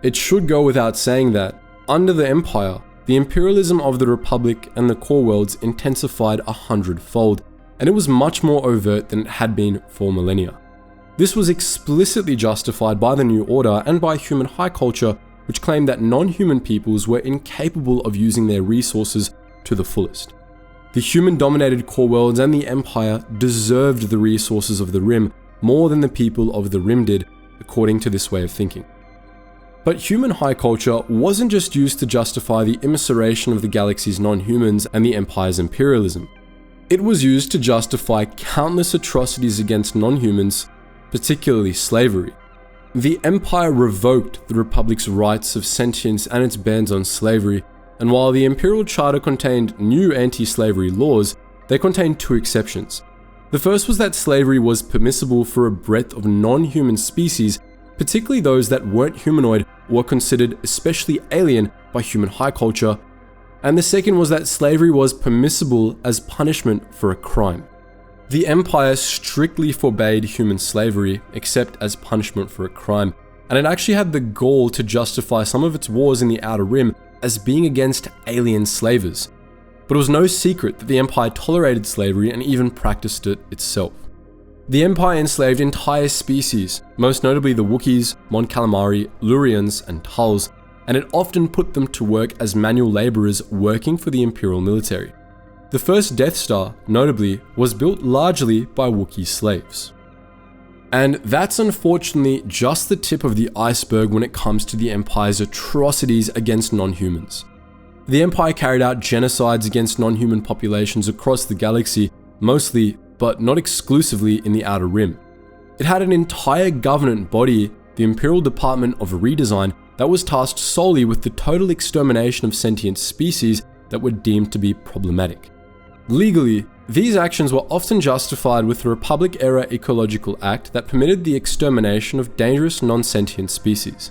Speaker 1: It should go without saying that, under the Empire, the imperialism of the Republic and the core worlds intensified 100-fold, and it was much more overt than it had been for millennia. This was explicitly justified by the New Order and by human high culture, which claimed that non-human peoples were incapable of using their resources to the fullest. The human-dominated core worlds and the Empire deserved the resources of the Rim more than the people of the Rim did, according to this way of thinking. But human high culture wasn't just used to justify the immiseration of the galaxy's non-humans and the Empire's imperialism. It was used to justify countless atrocities against non-humans, particularly slavery. The Empire revoked the Republic's rights of sentience and its bans on slavery, and while the Imperial Charter contained new anti-slavery laws, they contained two exceptions. The first was that slavery was permissible for a breadth of non-human species, particularly those that weren't humanoid or considered especially alien by human high culture, and the second was that slavery was permissible as punishment for a crime. The Empire strictly forbade human slavery except as punishment for a crime, and it actually had the gall to justify some of its wars in the Outer Rim as being against alien slavers. But it was no secret that the Empire tolerated slavery and even practiced it itself. The Empire enslaved entire species, most notably the Wookiees, Mon Calamari, Lurians, and Tulls, and it often put them to work as manual laborers working for the Imperial military. The first Death Star, notably, was built largely by Wookiee slaves. And that's unfortunately just the tip of the iceberg when it comes to the Empire's atrocities against non-humans. The Empire carried out genocides against non-human populations across the galaxy, mostly, but not exclusively, in the Outer Rim. It had an entire government body, the Imperial Department of Redesign, that was tasked solely with the total extermination of sentient species that were deemed to be problematic. Legally, these actions were often justified with the Republic-era Ecological Act that permitted the extermination of dangerous non-sentient species.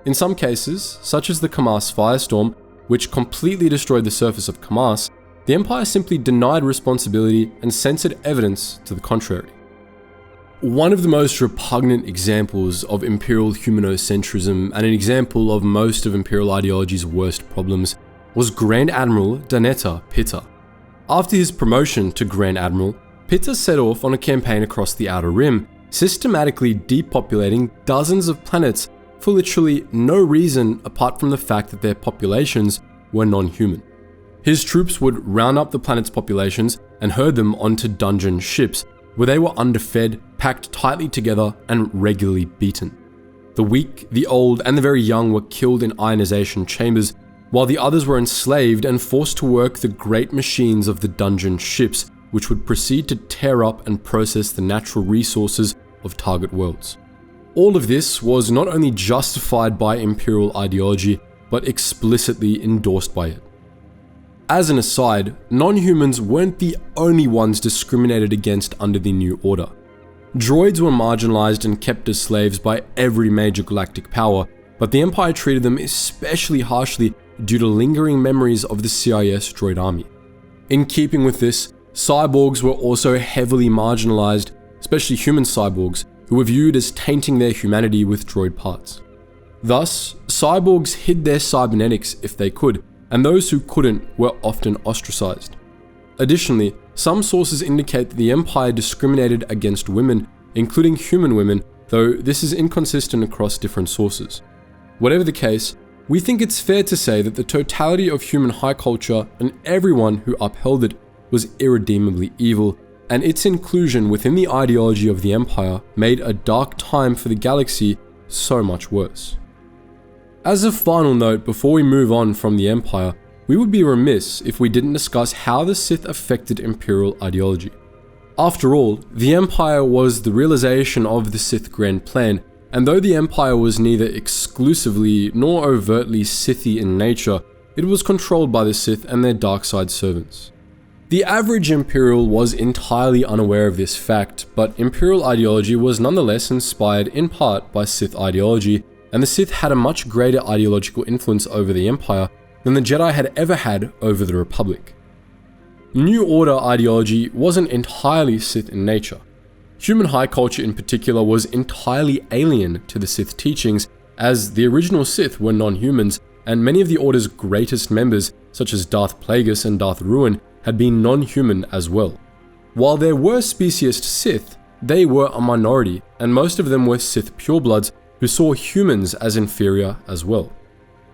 Speaker 1: In some cases, such as the Kamas firestorm, which completely destroyed the surface of Kamas, the Empire simply denied responsibility and censored evidence to the contrary. One of the most repugnant examples of Imperial humanocentrism and an example of most of Imperial ideology's worst problems was Grand Admiral Daneta Pitta. After his promotion to Grand Admiral, Pitta set off on a campaign across the Outer Rim, systematically depopulating dozens of planets for literally no reason apart from the fact that their populations were non-human. His troops would round up the planet's populations and herd them onto dungeon ships, where they were underfed, packed tightly together, and regularly beaten. The weak, the old, and the very young were killed in ionization chambers, while the others were enslaved and forced to work the great machines of the dungeon ships, which would proceed to tear up and process the natural resources of target worlds. All of this was not only justified by Imperial ideology, but explicitly endorsed by it. As an aside, non-humans weren't the only ones discriminated against under the New Order. Droids were marginalized and kept as slaves by every major galactic power, but the Empire treated them especially harshly due to lingering memories of the CIS droid army. In keeping with this, cyborgs were also heavily marginalized, especially human cyborgs, who were viewed as tainting their humanity with droid parts. Thus, cyborgs hid their cybernetics if they could, and those who couldn't were often ostracized. Additionally, some sources indicate that the Empire discriminated against women, including human women, though this is inconsistent across different sources. Whatever the case, we think it's fair to say that the totality of human high culture and everyone who upheld it was irredeemably evil, and its inclusion within the ideology of the Empire made a dark time for the galaxy so much worse. As a final note before we move on from the Empire, we would be remiss if we didn't discuss how the Sith affected Imperial ideology. After all, the Empire was the realization of the Sith Grand Plan, and though the Empire was neither exclusively nor overtly Sithy in nature, it was controlled by the Sith and their dark side servants. The average Imperial was entirely unaware of this fact, but Imperial ideology was nonetheless inspired in part by Sith ideology, and the Sith had a much greater ideological influence over the Empire than the Jedi had ever had over the Republic. New Order ideology wasn't entirely Sith in nature. Human high culture in particular was entirely alien to the Sith teachings, as the original Sith were non-humans, and many of the Order's greatest members, such as Darth Plagueis and Darth Ruin, had been non-human as well. While there were speciest Sith, they were a minority, and most of them were Sith purebloods who saw humans as inferior as well.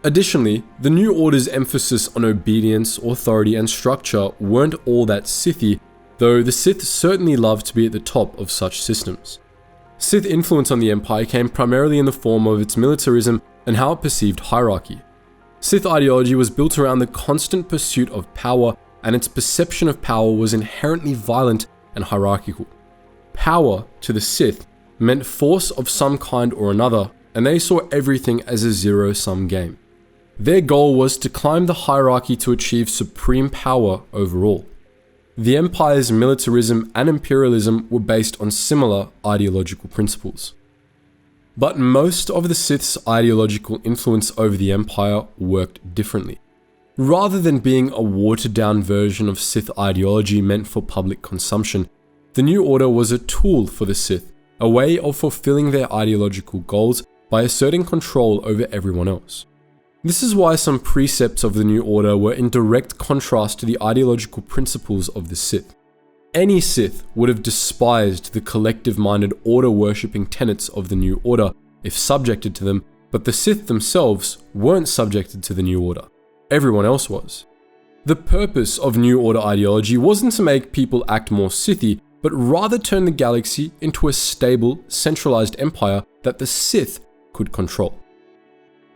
Speaker 1: Additionally, the New Order's emphasis on obedience, authority, and structure weren't all that Sithy, though the Sith certainly loved to be at the top of such systems. Sith influence on the Empire came primarily in the form of its militarism and how it perceived hierarchy. Sith ideology was built around the constant pursuit of power, and its perception of power was inherently violent and hierarchical. Power, to the Sith, meant force of some kind or another, and they saw everything as a zero-sum game. Their goal was to climb the hierarchy to achieve supreme power overall. The Empire's militarism and imperialism were based on similar ideological principles. But most of the Sith's ideological influence over the Empire worked differently. Rather than being a watered-down version of Sith ideology meant for public consumption, the New Order was a tool for the Sith, a way of fulfilling their ideological goals by asserting control over everyone else. This is why some precepts of the New Order were in direct contrast to the ideological principles of the Sith. Any Sith would have despised the collective-minded order-worshipping tenets of the New Order if subjected to them, but the Sith themselves weren't subjected to the New Order. Everyone else was. The purpose of New Order ideology wasn't to make people act more Sithy, but rather turn the galaxy into a stable, centralized empire that the Sith could control.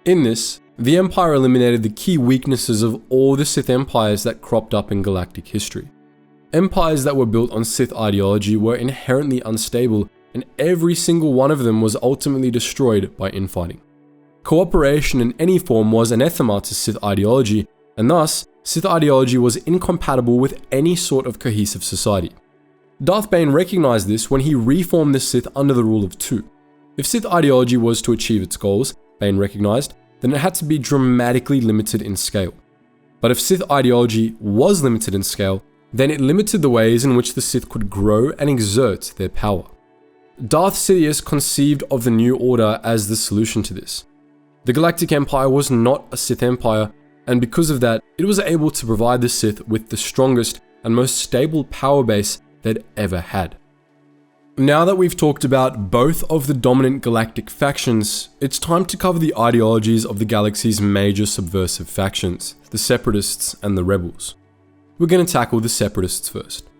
Speaker 1: In this, the Empire eliminated the key weaknesses of all the Sith empires that cropped up in galactic history. Empires that were built on Sith ideology were inherently unstable, and every single one of them was ultimately destroyed by infighting. Cooperation in any form was anathema to Sith ideology, and thus, Sith ideology was incompatible with any sort of cohesive society. Darth Bane recognized this when he reformed the Sith under the rule of two. If Sith ideology was to achieve its goals, Bane recognized, then it had to be dramatically limited in scale. But if Sith ideology was limited in scale, then it limited the ways in which the Sith could grow and exert their power. Darth Sidious conceived of the New Order as the solution to this. The Galactic Empire was not a Sith empire, and because of that, it was able to provide the Sith with the strongest and most stable power base they'd ever had. Now that we've talked about both of the dominant galactic factions, it's time to cover the ideologies of the galaxy's major subversive factions, the Separatists and the Rebels. We're going to tackle the Separatists first.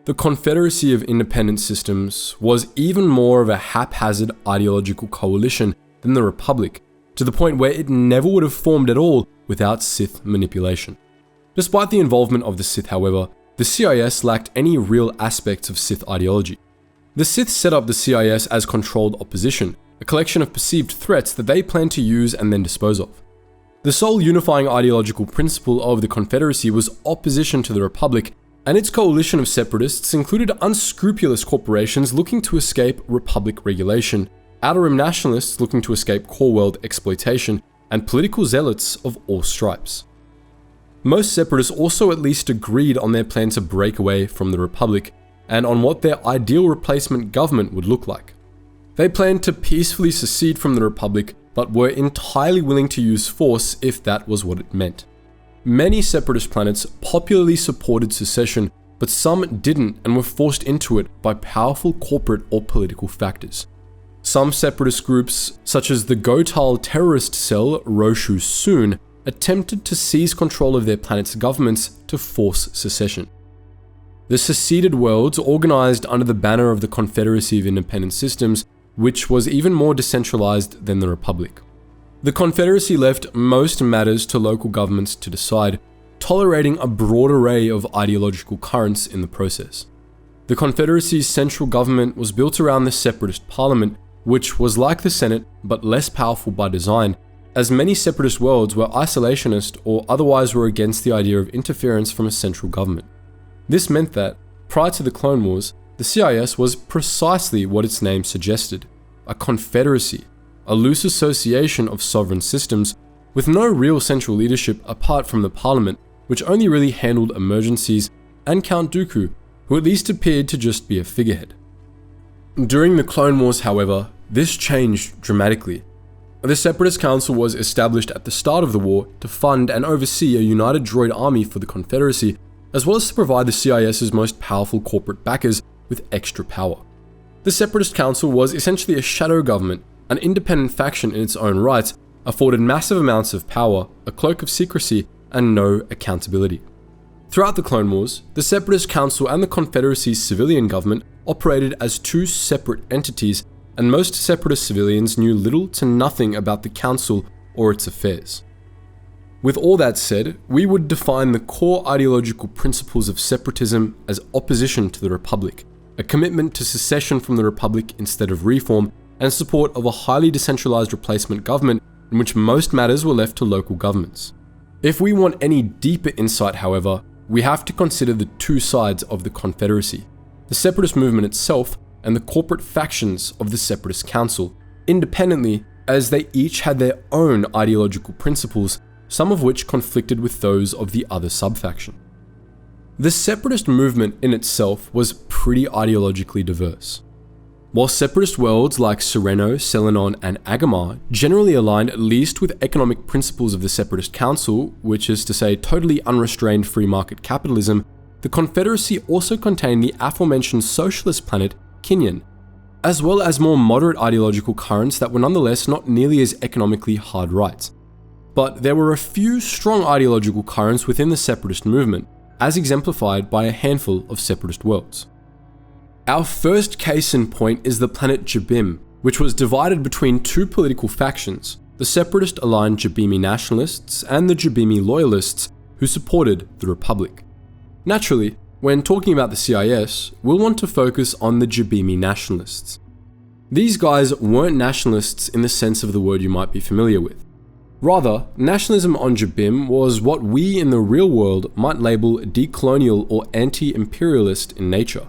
Speaker 1: The Confederacy of Independent Systems was even more of a haphazard ideological coalition than the Republic, to the point where it never would have formed at all without Sith manipulation. Despite the involvement of the Sith, however, the CIS lacked any real aspects of Sith ideology. The Sith set up the CIS as controlled opposition, a collection of perceived threats that they planned to use and then dispose of. The sole unifying ideological principle of the Confederacy was opposition to the Republic, and its coalition of separatists included unscrupulous corporations looking to escape Republic regulation, Outer Rim nationalists looking to escape core world exploitation, and political zealots of all stripes. Most separatists also at least agreed on their plan to break away from the Republic, and on what their ideal replacement government would look like. They planned to peacefully secede from the Republic, but were entirely willing to use force if that was what it meant. Many separatist planets popularly supported secession, but some didn't and were forced into it by powerful corporate or political factors. Some separatist groups, such as the Gotal terrorist cell Roshu Soon, attempted to seize control of their planet's governments to force secession. The seceded worlds organized under the banner of the Confederacy of Independent Systems, which was even more decentralized than the Republic. The Confederacy left most matters to local governments to decide, tolerating a broad array of ideological currents in the process. The Confederacy's central government was built around the Separatist Parliament, which was like the Senate but less powerful by design, as many separatist worlds were isolationist or otherwise were against the idea of interference from a central government. This meant that, prior to the Clone Wars, the CIS was precisely what its name suggested, a confederacy, a loose association of sovereign systems with no real central leadership apart from the Parliament, which only really handled emergencies, and Count Dooku, who at least appeared to just be a figurehead. During the Clone Wars, however, this changed dramatically. The Separatist Council was established at the start of the war to fund and oversee a united droid army for the Confederacy, as well as to provide the CIS's most powerful corporate backers with extra power. The Separatist Council was essentially a shadow government, an independent faction in its own right, afforded massive amounts of power, a cloak of secrecy, and no accountability. Throughout the Clone Wars, the Separatist Council and the Confederacy's civilian government operated as two separate entities, and most Separatist civilians knew little to nothing about the Council or its affairs. With all that said, we would define the core ideological principles of separatism as opposition to the Republic, a commitment to secession from the Republic instead of reform, and support of a highly decentralized replacement government in which most matters were left to local governments. If we want any deeper insight, however, we have to consider the two sides of the Confederacy, the separatist movement itself and the corporate factions of the Separatist Council, independently as they each had their own ideological principles, some of which conflicted with those of the other subfaction. The separatist movement in itself was pretty ideologically diverse. While separatist worlds like Sereno, Selenon, and Agamar generally aligned at least with economic principles of the Separatist Council, which is to say totally unrestrained free market capitalism, the Confederacy also contained the aforementioned socialist planet Kinyon, as well as more moderate ideological currents that were nonetheless not nearly as economically hard right. But there were a few strong ideological currents within the separatist movement, as exemplified by a handful of separatist worlds. Our first case in point is the planet Jabim, which was divided between two political factions, the separatist-aligned Jabimi nationalists and the Jabimi loyalists who supported the Republic. Naturally, when talking about the CIS, we'll want to focus on the Jabimi nationalists. These guys weren't nationalists in the sense of the word you might be familiar with. Rather, nationalism on Jabim was what we in the real world might label decolonial or anti-imperialist in nature.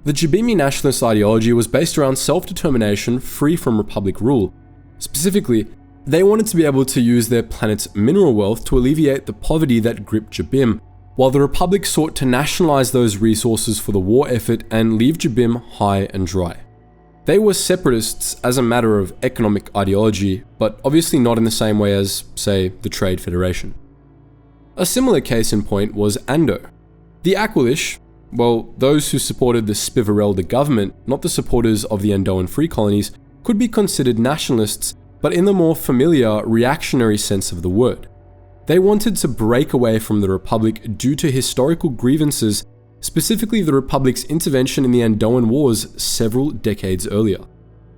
Speaker 1: The Jabimi nationalist ideology was based around self-determination free from Republic rule. Specifically, they wanted to be able to use their planet's mineral wealth to alleviate the poverty that gripped Jabim, while the Republic sought to nationalize those resources for the war effort and leave Jabim high and dry. They were separatists as a matter of economic ideology, but obviously not in the same way as, say, the Trade Federation. A similar case in point was Ando. The Aquilish, well, those who supported the Spivarelda government, not the supporters of the Andoan free colonies, could be considered nationalists, but in the more familiar, reactionary sense of the word. They wanted to break away from the Republic due to historical grievances, specifically the Republic's intervention in the Andoan Wars several decades earlier.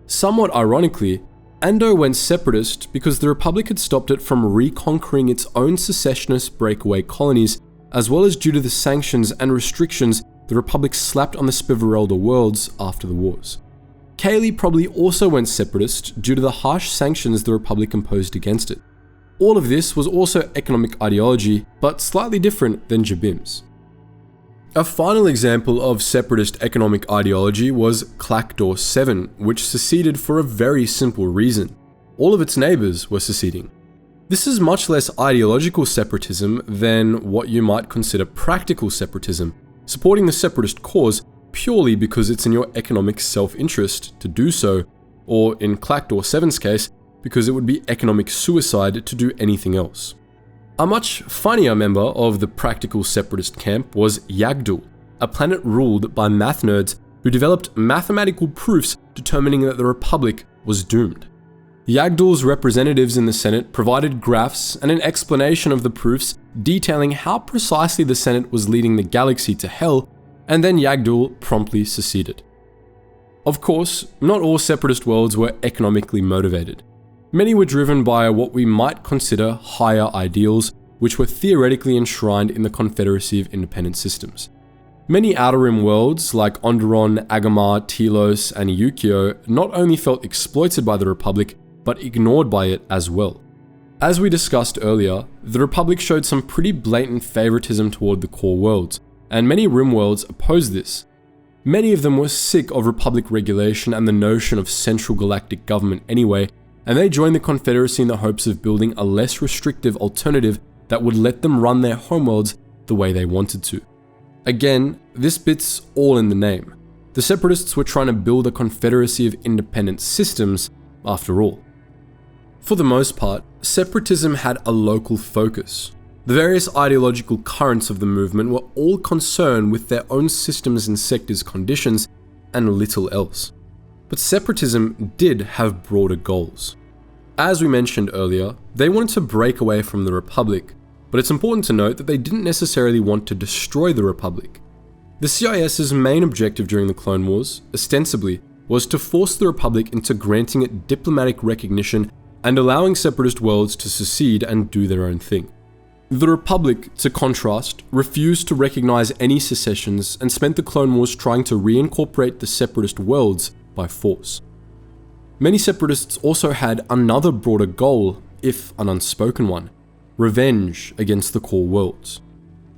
Speaker 1: Somewhat ironically, Ando went separatist because the Republic had stopped it from reconquering its own secessionist breakaway colonies, as well as due to the sanctions and restrictions the Republic slapped on the Spivarelda worlds after the wars. Cayley probably also went separatist due to the harsh sanctions the Republic imposed against it. All of this was also economic ideology, but slightly different than Jabim's. A final example of separatist economic ideology was Clackdor 7, which seceded for a very simple reason. All of its neighbours were seceding. This is much less ideological separatism than what you might consider practical separatism, supporting the separatist cause purely because it's in your economic self-interest to do so, or in Clackdor 7's case, because it would be economic suicide to do anything else. A much funnier member of the practical separatist camp was Yagdul, a planet ruled by math nerds who developed mathematical proofs determining that the Republic was doomed. Yagdul's representatives in the Senate provided graphs and an explanation of the proofs detailing how precisely the Senate was leading the galaxy to hell, and then Yagdul promptly seceded. Of course, not all separatist worlds were economically motivated. Many were driven by what we might consider higher ideals, which were theoretically enshrined in the Confederacy of Independent Systems. Many Outer Rim worlds like Onderon, Agamar, Telos, and Yukio not only felt exploited by the Republic, but ignored by it as well. As we discussed earlier, the Republic showed some pretty blatant favoritism toward the core worlds, and many Rim worlds opposed this. Many of them were sick of Republic regulation and the notion of central galactic government anyway, and they joined the Confederacy in the hopes of building a less restrictive alternative that would let them run their homeworlds the way they wanted to. Again, this bit's all in the name. The Separatists were trying to build a Confederacy of Independent Systems, after all. For the most part, separatism had a local focus. The various ideological currents of the movement were all concerned with their own systems and sectors' conditions, and little else. But separatism did have broader goals. As we mentioned earlier, they wanted to break away from the Republic, but it's important to note that they didn't necessarily want to destroy the Republic. The CIS's main objective during the Clone Wars, ostensibly, was to force the Republic into granting it diplomatic recognition and allowing separatist worlds to secede and do their own thing. The Republic, to contrast, refused to recognize any secessions and spent the Clone Wars trying to reincorporate the separatist worlds by force. Many separatists also had another broader goal, if an unspoken one: revenge against the core worlds.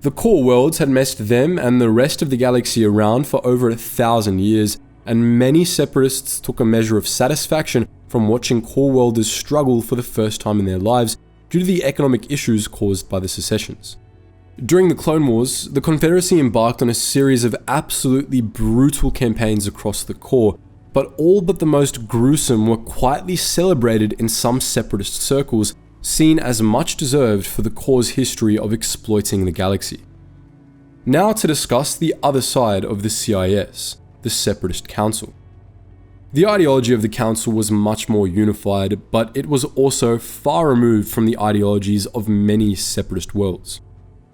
Speaker 1: The core worlds had messed them and the rest of the galaxy around for over 1,000 years, and many separatists took a measure of satisfaction from watching core worlders struggle for the first time in their lives due to the economic issues caused by the secessions. During the Clone Wars, the Confederacy embarked on a series of absolutely brutal campaigns across the core, but all but the most gruesome were quietly celebrated in some separatist circles, seen as much deserved for the core's history of exploiting the galaxy. Now to discuss the other side of the CIS, the Separatist Council. The ideology of the Council was much more unified, but it was also far removed from the ideologies of many separatist worlds.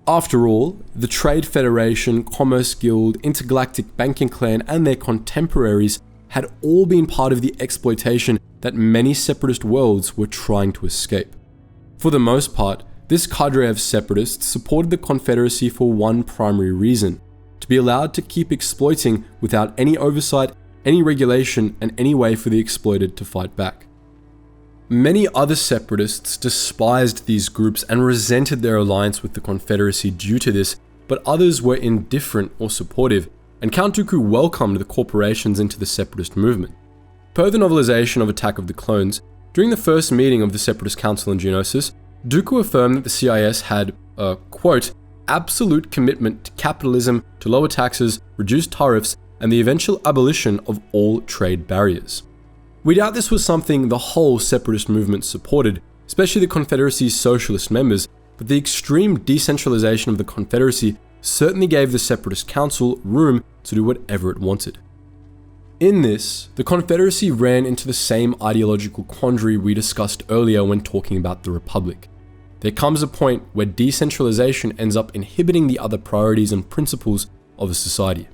Speaker 1: After all, the Trade Federation, Commerce Guild, Intergalactic Banking Clan, and their contemporaries had all been part of the exploitation that many separatist worlds were trying to escape. For the most part, this cadre of separatists supported the Confederacy for one primary reason: to be allowed to keep exploiting without any oversight, any regulation, and any way for the exploited to fight back. Many other separatists despised these groups and resented their alliance with the Confederacy due to this, but others were indifferent or supportive, and Count Dooku welcomed the corporations into the separatist movement. Per the novelization of Attack of the Clones, during the first meeting of the Separatist Council in Geonosis, Dooku affirmed that the CIS had a, quote, absolute commitment to capitalism, to lower taxes, reduced tariffs, and the eventual abolition of all trade barriers. We doubt this was something the whole separatist movement supported, especially the Confederacy's socialist members, but the extreme decentralization of the Confederacy certainly gave the Separatist Council room to do whatever it wanted. In this, the Confederacy ran into the same ideological quandary we discussed earlier when talking about the Republic. There comes a point where decentralization ends up inhibiting the other priorities and principles of a society.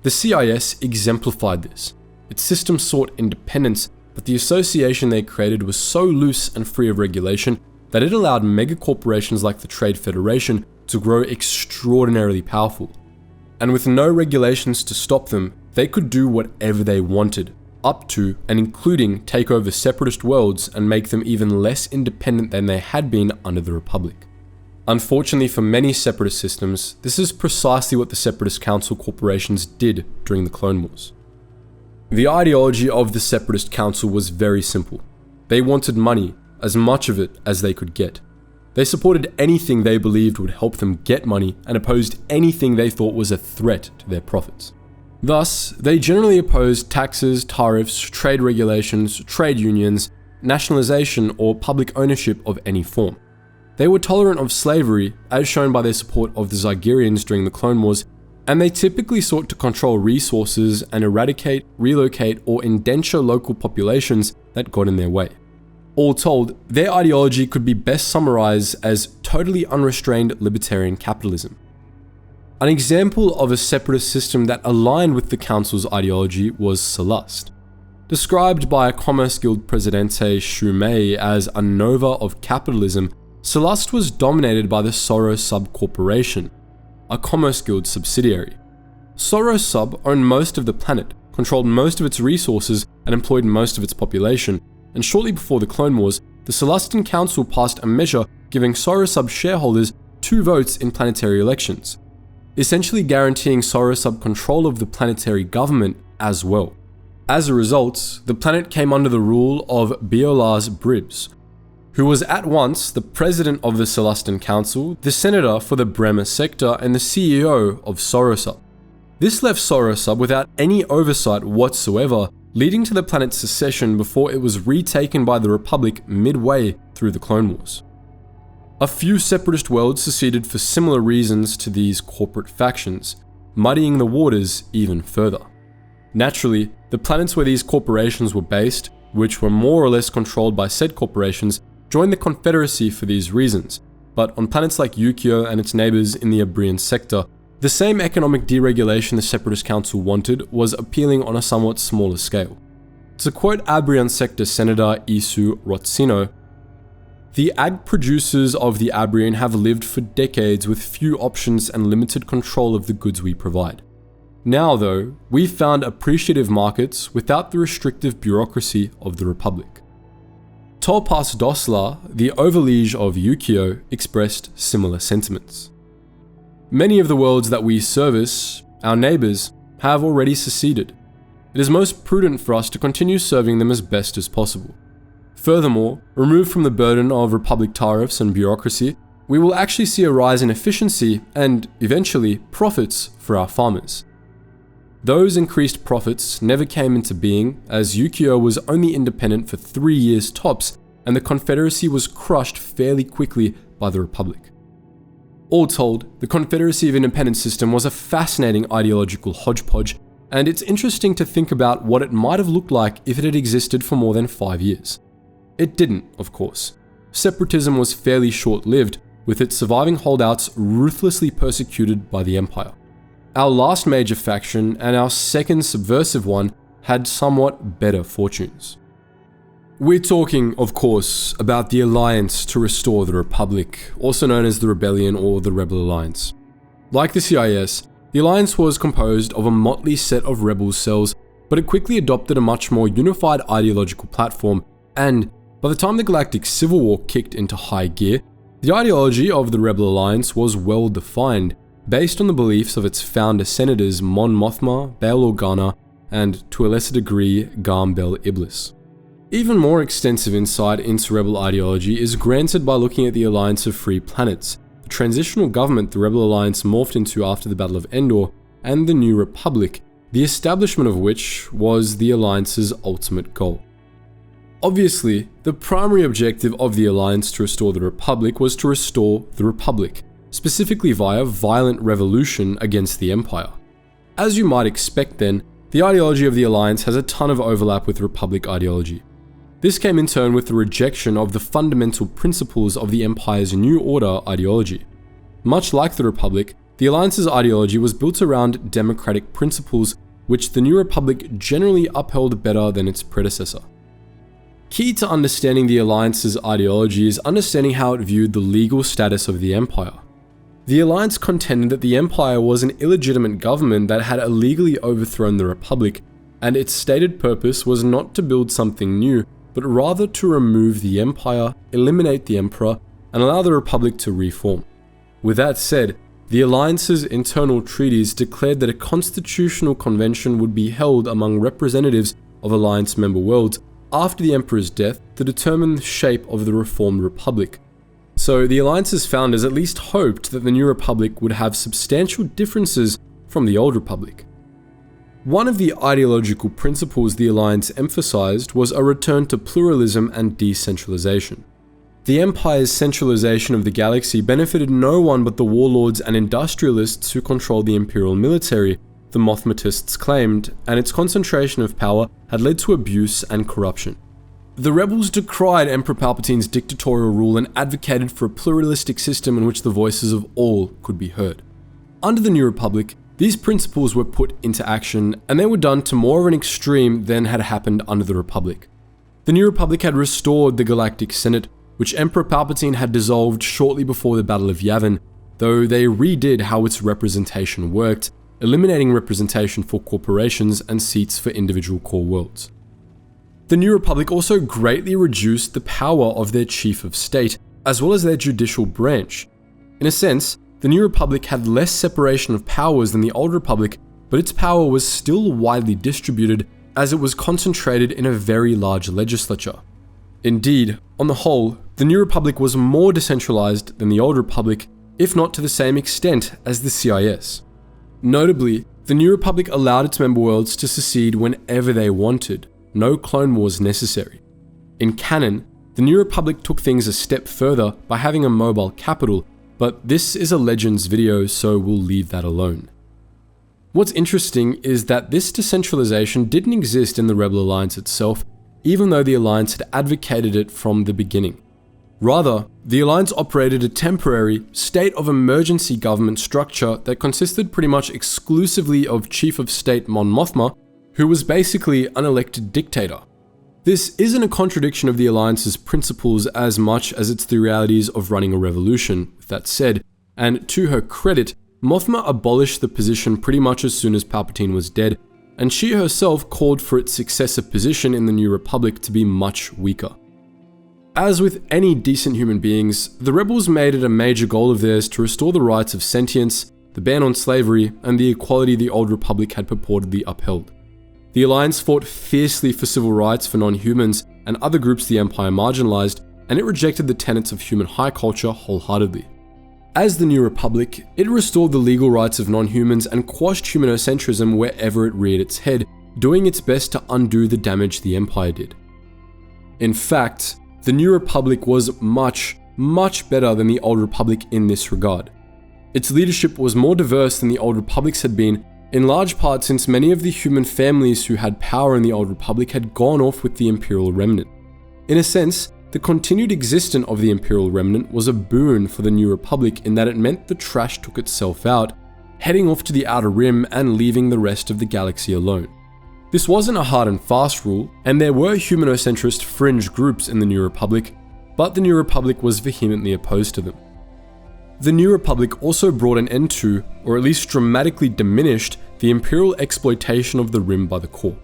Speaker 1: The CIS exemplified this. Its system sought independence, but the association they created was so loose and free of regulation that it allowed megacorporations like the Trade Federation to grow extraordinarily powerful. And with no regulations to stop them, they could do whatever they wanted, up to and including take over separatist worlds and make them even less independent than they had been under the Republic. Unfortunately for many separatist systems, this is precisely what the Separatist Council corporations did during the Clone Wars. The ideology of the Separatist Council was very simple. They wanted money, as much of it as they could get. They supported anything they believed would help them get money and opposed anything they thought was a threat to their profits. Thus, they generally opposed taxes, tariffs, trade regulations, trade unions, nationalization, or public ownership of any form. They were tolerant of slavery, as shown by their support of the Zygerians during the Clone Wars, and they typically sought to control resources and eradicate, relocate, or indenture local populations that got in their way. All told, their ideology could be best summarized as totally unrestrained libertarian capitalism. An example of a separatist system that aligned with the Council's ideology was Celeste. Described by Commerce Guild Presidente Shu Mei as a nova of capitalism, Celeste was dominated by the Soro Sub Corporation, a Commerce Guild subsidiary. Soro Sub owned most of the planet, controlled most of its resources, and employed most of its population, and shortly before the Clone Wars, the Celestian Council passed a measure giving Soro Sub shareholders 2 votes in planetary elections, essentially guaranteeing Soro Sub control of the planetary government as well. As a result, the planet came under the rule of Beolars Bribs, who was at once the president of the Celestian Council, the senator for the Bremer sector, and the CEO of Soro Sub. This left Soro Sub without any oversight whatsoever, leading to the planet's secession before it was retaken by the Republic midway through the Clone Wars. A few separatist worlds seceded for similar reasons to these corporate factions, muddying the waters even further. Naturally, the planets where these corporations were based, which were more or less controlled by said corporations, joined the Confederacy for these reasons, but on planets like Yukio and its neighbors in the Abrian sector, the same economic deregulation the Separatist Council wanted was appealing on a somewhat smaller scale. To quote Abrian sector Senator Isu Rotsino, "The ag producers of the Abrian have lived for decades with few options and limited control of the goods we provide. Now though, we've found appreciative markets without the restrictive bureaucracy of the Republic." Tolpas Dosla, the overliege of Yukio, expressed similar sentiments. Many of the worlds that we service, our neighbors, have already seceded. It is most prudent for us to continue serving them as best as possible. Furthermore, removed from the burden of Republic tariffs and bureaucracy, we will actually see a rise in efficiency and, eventually, profits for our farmers. Those increased profits never came into being, as Yukio was only independent for 3 years tops, and the Confederacy was crushed fairly quickly by the Republic. All told, the Confederacy of Independence system was a fascinating ideological hodgepodge, and it's interesting to think about what it might have looked like if it had existed for more than 5 years. It didn't, of course. Separatism was fairly short-lived, with its surviving holdouts ruthlessly persecuted by the Empire. Our last major faction and our second subversive one had somewhat better fortunes. We're talking, of course, about the Alliance to Restore the Republic, also known as the Rebellion or the Rebel Alliance. Like the CIS, the Alliance was composed of a motley set of rebel cells, but it quickly adopted a much more unified ideological platform, and by the time the Galactic Civil War kicked into high gear, the ideology of the Rebel Alliance was well defined, based on the beliefs of its founder senators Mon Mothma, Bail Organa, and to a lesser degree, Garm Bel Iblis. Even more extensive insight into Rebel ideology is granted by looking at the Alliance of Free Planets, the transitional government the Rebel Alliance morphed into after the Battle of Endor, and the New Republic, the establishment of which was the Alliance's ultimate goal. Obviously, the primary objective of the Alliance to Restore the Republic was to restore the Republic, specifically via violent revolution against the Empire. As you might expect then, the ideology of the Alliance has a ton of overlap with Republic ideology. This came in turn with the rejection of the fundamental principles of the Empire's New Order ideology. Much like the Republic, the Alliance's ideology was built around democratic principles, which the New Republic generally upheld better than its predecessor. Key to understanding the Alliance's ideology is understanding how it viewed the legal status of the Empire. The Alliance contended that the Empire was an illegitimate government that had illegally overthrown the Republic, and its stated purpose was not to build something new, but rather to remove the Empire, eliminate the Emperor, and allow the Republic to reform. With that said, the Alliance's internal treaties declared that a constitutional convention would be held among representatives of Alliance member worlds after the Emperor's death to determine the shape of the reformed Republic. So the Alliance's founders at least hoped that the New Republic would have substantial differences from the Old Republic. One of the ideological principles the Alliance emphasized was a return to pluralism and decentralization. The Empire's centralization of the galaxy benefited no one but the warlords and industrialists who controlled the Imperial military, the Mothmatists claimed, and its concentration of power had led to abuse and corruption. The rebels decried Emperor Palpatine's dictatorial rule and advocated for a pluralistic system in which the voices of all could be heard. Under the New Republic, these principles were put into action, and they were done to more of an extreme than had happened under the Republic. The New Republic had restored the Galactic Senate, which Emperor Palpatine had dissolved shortly before the Battle of Yavin, though they redid how its representation worked, eliminating representation for corporations and seats for individual core worlds. The New Republic also greatly reduced the power of their chief of state, as well as their judicial branch. In a sense, the New Republic had less separation of powers than the Old Republic, but its power was still widely distributed as it was concentrated in a very large legislature. Indeed, on the whole, the New Republic was more decentralized than the Old Republic, if not to the same extent as the CIS. Notably, the New Republic allowed its member worlds to secede whenever they wanted. No clone wars necessary. In canon, the New Republic took things a step further by having a mobile capital, but this is a Legends video, so we'll leave that alone. What's interesting is that this decentralization didn't exist in the Rebel Alliance itself, even though the Alliance had advocated it from the beginning. Rather, the Alliance operated a temporary, state of emergency government structure that consisted pretty much exclusively of Chief of State Mon Mothma, who was basically an elected dictator. This isn't a contradiction of the Alliance's principles as much as it's the realities of running a revolution, with that said, and to her credit, Mothma abolished the position pretty much as soon as Palpatine was dead, and she herself called for its successor position in the New Republic to be much weaker. As with any decent human beings, the rebels made it a major goal of theirs to restore the rights of sentience, the ban on slavery, and the equality the Old Republic had purportedly upheld. The Alliance fought fiercely for civil rights for non-humans and other groups the Empire marginalized, and it rejected the tenets of human high culture wholeheartedly. As the New Republic, it restored the legal rights of non-humans and quashed humanocentrism wherever it reared its head, doing its best to undo the damage the Empire did. In fact, the New Republic was much better than the Old Republic in this regard. Its leadership was more diverse than the Old Republic's had been, in large part since many of the human families who had power in the Old Republic had gone off with the Imperial Remnant. In a sense, the continued existence of the Imperial Remnant was a boon for the New Republic in that it meant the trash took itself out, heading off to the Outer Rim and leaving the rest of the galaxy alone. This wasn't a hard and fast rule, and there were humanocentrist fringe groups in the New Republic, but the New Republic was vehemently opposed to them. The New Republic also brought an end to, or at least dramatically diminished, the Imperial exploitation of the Rim by the Core.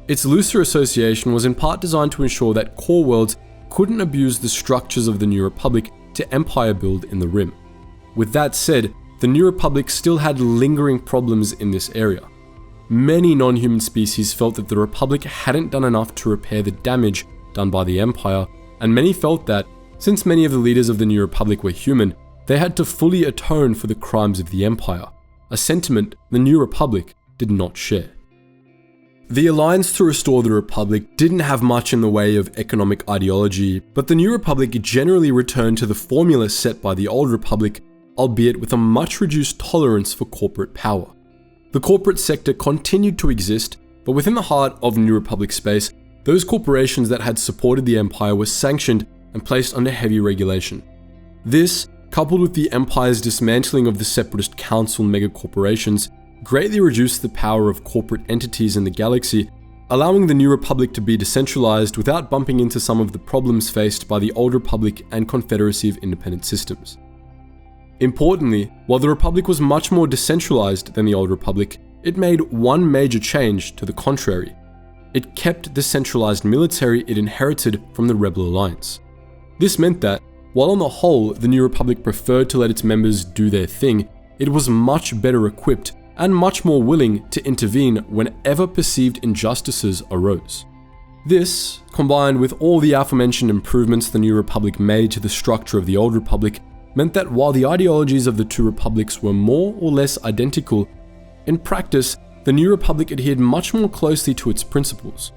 Speaker 1: Its looser association was in part designed to ensure that Core worlds couldn't abuse the structures of the New Republic to empire build in the Rim. With that said, the New Republic still had lingering problems in this area. Many non-human species felt that the Republic hadn't done enough to repair the damage done by the Empire, and many felt that, since many of the leaders of the New Republic were human, they had to fully atone for the crimes of the Empire, a sentiment the New Republic did not share. The alliance to restore the Republic didn't have much in the way of economic ideology, but the New Republic generally returned to the formula set by the Old Republic, albeit with a much reduced tolerance for corporate power. The corporate sector continued to exist, but within the heart of New Republic space, those corporations that had supported the Empire were sanctioned and placed under heavy regulation. This, coupled with the Empire's dismantling of the Separatist Council megacorporations, greatly reduced the power of corporate entities in the galaxy, allowing the New Republic to be decentralized without bumping into some of the problems faced by the Old Republic and Confederacy of Independent Systems. Importantly, while the Republic was much more decentralized than the Old Republic, it made one major change to the contrary. It kept the centralized military it inherited from the Rebel Alliance. This meant that, while on the whole the New Republic preferred to let its members do their thing, it was much better equipped and much more willing to intervene whenever perceived injustices arose. This, combined with all the aforementioned improvements the New Republic made to the structure of the Old Republic, meant that while the ideologies of the two republics were more or less identical, in practice, the New Republic adhered much more closely to its principles.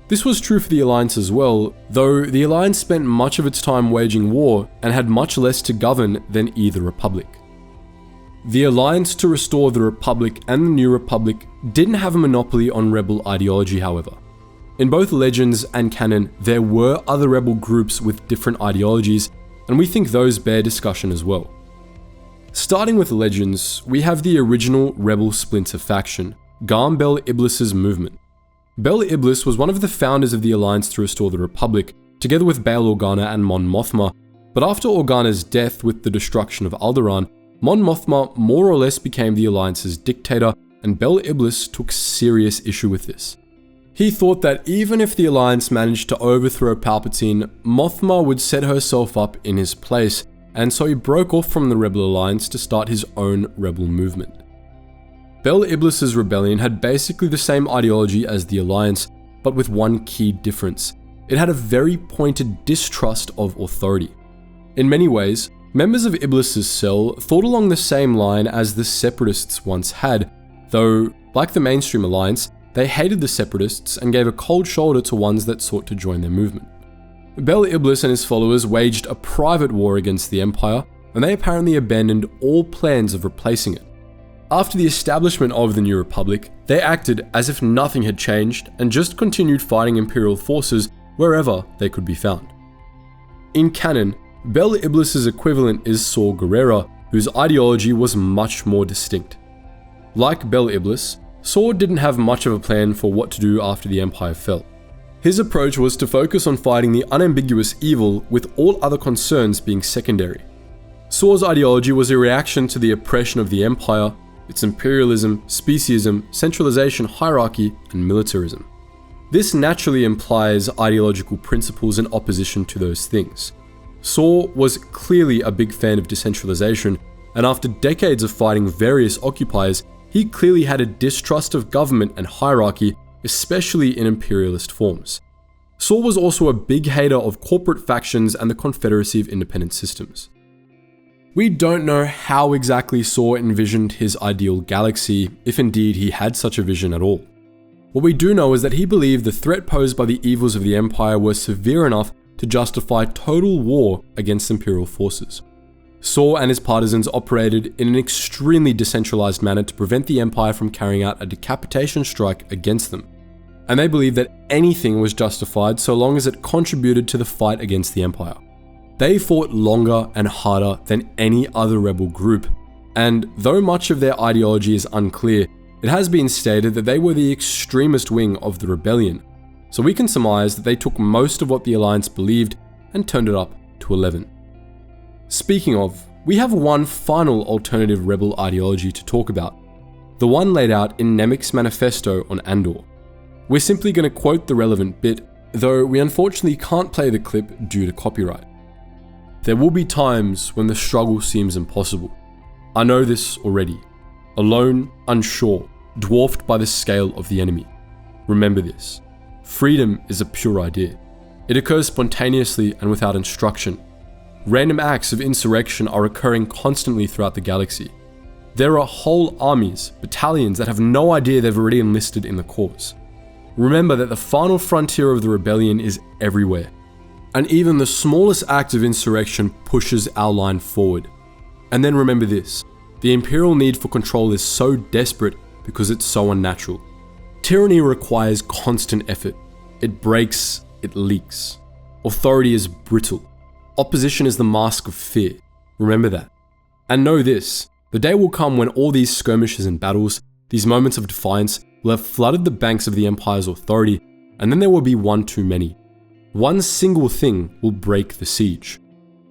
Speaker 1: This was true for the Alliance as well, though the Alliance spent much of its time waging war and had much less to govern than either republic. The Alliance to restore the Republic and the New Republic didn't have a monopoly on rebel ideology, however. In both Legends and canon, there were other rebel groups with different ideologies, and we think those bear discussion as well. Starting with Legends, we have the original rebel splinter faction, Garm Bel Iblis's movement. Bel Iblis was one of the founders of the Alliance to restore the Republic, together with Bail Organa and Mon Mothma, but after Organa's death with the destruction of Alderaan, Mon Mothma more or less became the Alliance's dictator, and Bel Iblis took serious issue with this. He thought that even if the Alliance managed to overthrow Palpatine, Mothma would set herself up in his place, and so he broke off from the Rebel Alliance to start his own rebel movement. Bel Iblis's rebellion had basically the same ideology as the Alliance, but with one key difference. It had a very pointed distrust of authority. In many ways, members of Iblis's cell thought along the same line as the Separatists once had, though, like the mainstream Alliance, they hated the Separatists and gave a cold shoulder to ones that sought to join their movement. Bel Iblis and his followers waged a private war against the Empire, and they apparently abandoned all plans of replacing it. After the establishment of the New Republic, they acted as if nothing had changed and just continued fighting Imperial forces wherever they could be found. In canon, Bel Iblis's equivalent is Saw Gerrera, whose ideology was much more distinct. Like Bel Iblis, Saw didn't have much of a plan for what to do after the Empire fell. His approach was to focus on fighting the unambiguous evil, with all other concerns being secondary. Saw's ideology was a reaction to the oppression of the Empire, its imperialism, speciesism, centralization, hierarchy, and militarism. This naturally implies ideological principles in opposition to those things. Saw was clearly a big fan of decentralization, and after decades of fighting various occupiers, he clearly had a distrust of government and hierarchy, especially in imperialist forms. Saw was also a big hater of corporate factions and the Confederacy of Independent Systems. We don't know how exactly Saw envisioned his ideal galaxy, if indeed he had such a vision at all. What we do know is that he believed the threat posed by the evils of the Empire were severe enough to justify total war against Imperial forces. Saw and his partisans operated in an extremely decentralized manner to prevent the Empire from carrying out a decapitation strike against them. And they believed that anything was justified so long as it contributed to the fight against the Empire. They fought longer and harder than any other rebel group, and though much of their ideology is unclear, it has been stated that they were the extremist wing of the rebellion, so we can surmise that they took most of what the Alliance believed and turned it up to 11. Speaking of, we have one final alternative rebel ideology to talk about, the one laid out in Nemik's manifesto on Andor. We're simply going to quote the relevant bit, though we unfortunately can't play the clip due to copyright. There will be times when the struggle seems impossible. I know this already. Alone, unsure, dwarfed by the scale of the enemy. Remember this. Freedom is a pure idea. It occurs spontaneously and without instruction. Random acts of insurrection are occurring constantly throughout the galaxy. There are whole armies, battalions that have no idea they've already enlisted in the cause. Remember that the final frontier of the rebellion is everywhere. And even the smallest act of insurrection pushes our line forward. And then remember this. The Imperial need for control is so desperate because it's so unnatural. Tyranny requires constant effort. It breaks, it leaks. Authority is brittle. Opposition is the mask of fear. Remember that. And know this, the day will come when all these skirmishes and battles, these moments of defiance, will have flooded the banks of the Empire's authority, and then there will be one too many. One single thing will break the siege.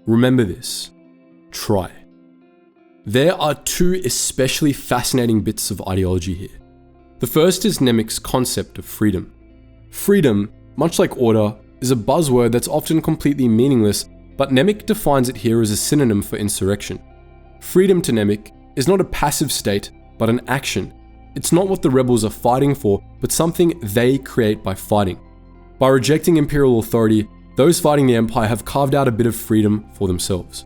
Speaker 1: Remember this. Try. There are two especially fascinating bits of ideology here. The first is Nemik's concept of freedom. Freedom, much like order, is a buzzword that's often completely meaningless, but Nemik defines it here as a synonym for insurrection. Freedom to Nemik is not a passive state, but an action. It's not what the rebels are fighting for, but something they create by fighting. By rejecting Imperial authority, those fighting the Empire have carved out a bit of freedom for themselves.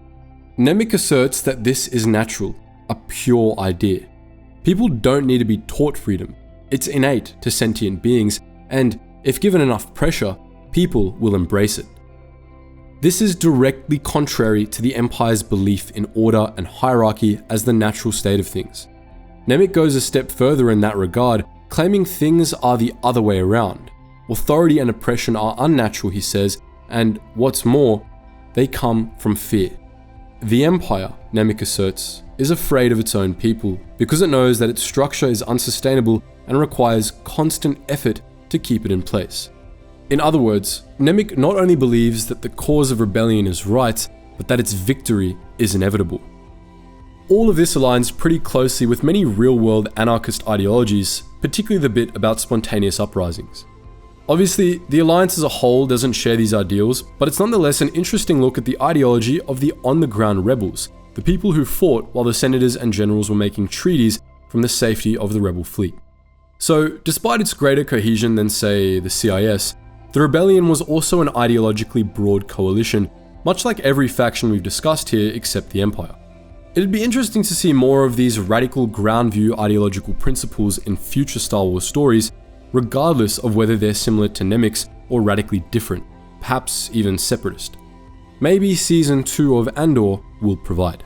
Speaker 1: Nemik asserts that this is natural, a pure idea. People don't need to be taught freedom. It's innate to sentient beings, and if given enough pressure, people will embrace it. This is directly contrary to the Empire's belief in order and hierarchy as the natural state of things. Nemik goes a step further in that regard, claiming things are the other way around. Authority and oppression are unnatural, he says, and what's more, they come from fear. The Empire, Nemik asserts, is afraid of its own people because it knows that its structure is unsustainable and requires constant effort to keep it in place. In other words, Nemik not only believes that the cause of rebellion is right, but that its victory is inevitable. All of this aligns pretty closely with many real-world anarchist ideologies, particularly the bit about spontaneous uprisings. Obviously, the Alliance as a whole doesn't share these ideals, but it's nonetheless an interesting look at the ideology of the on-the-ground rebels, the people who fought while the senators and generals were making treaties from the safety of the rebel fleet. So, despite its greater cohesion than, say, the CIS, the rebellion was also an ideologically broad coalition, much like every faction we've discussed here except the Empire. It'd be interesting to see more of these radical ground view ideological principles in future Star Wars stories, regardless of whether they're similar to Nemik's or radically different, perhaps even separatist. Maybe Season 2 of Andor will provide.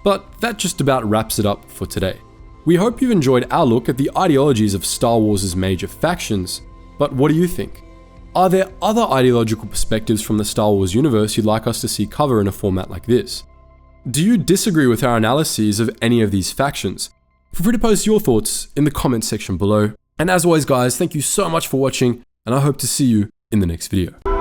Speaker 1: But that just about wraps it up for today. We hope you've enjoyed our look at the ideologies of Star Wars' major factions, but what do you think? Are there other ideological perspectives from the Star Wars universe you'd like us to see cover in a format like this? Do you disagree with our analyses of any of these factions? Feel free to post your thoughts in the comments section below. And as always guys, thank you so much for watching, and I hope to see you in the next video.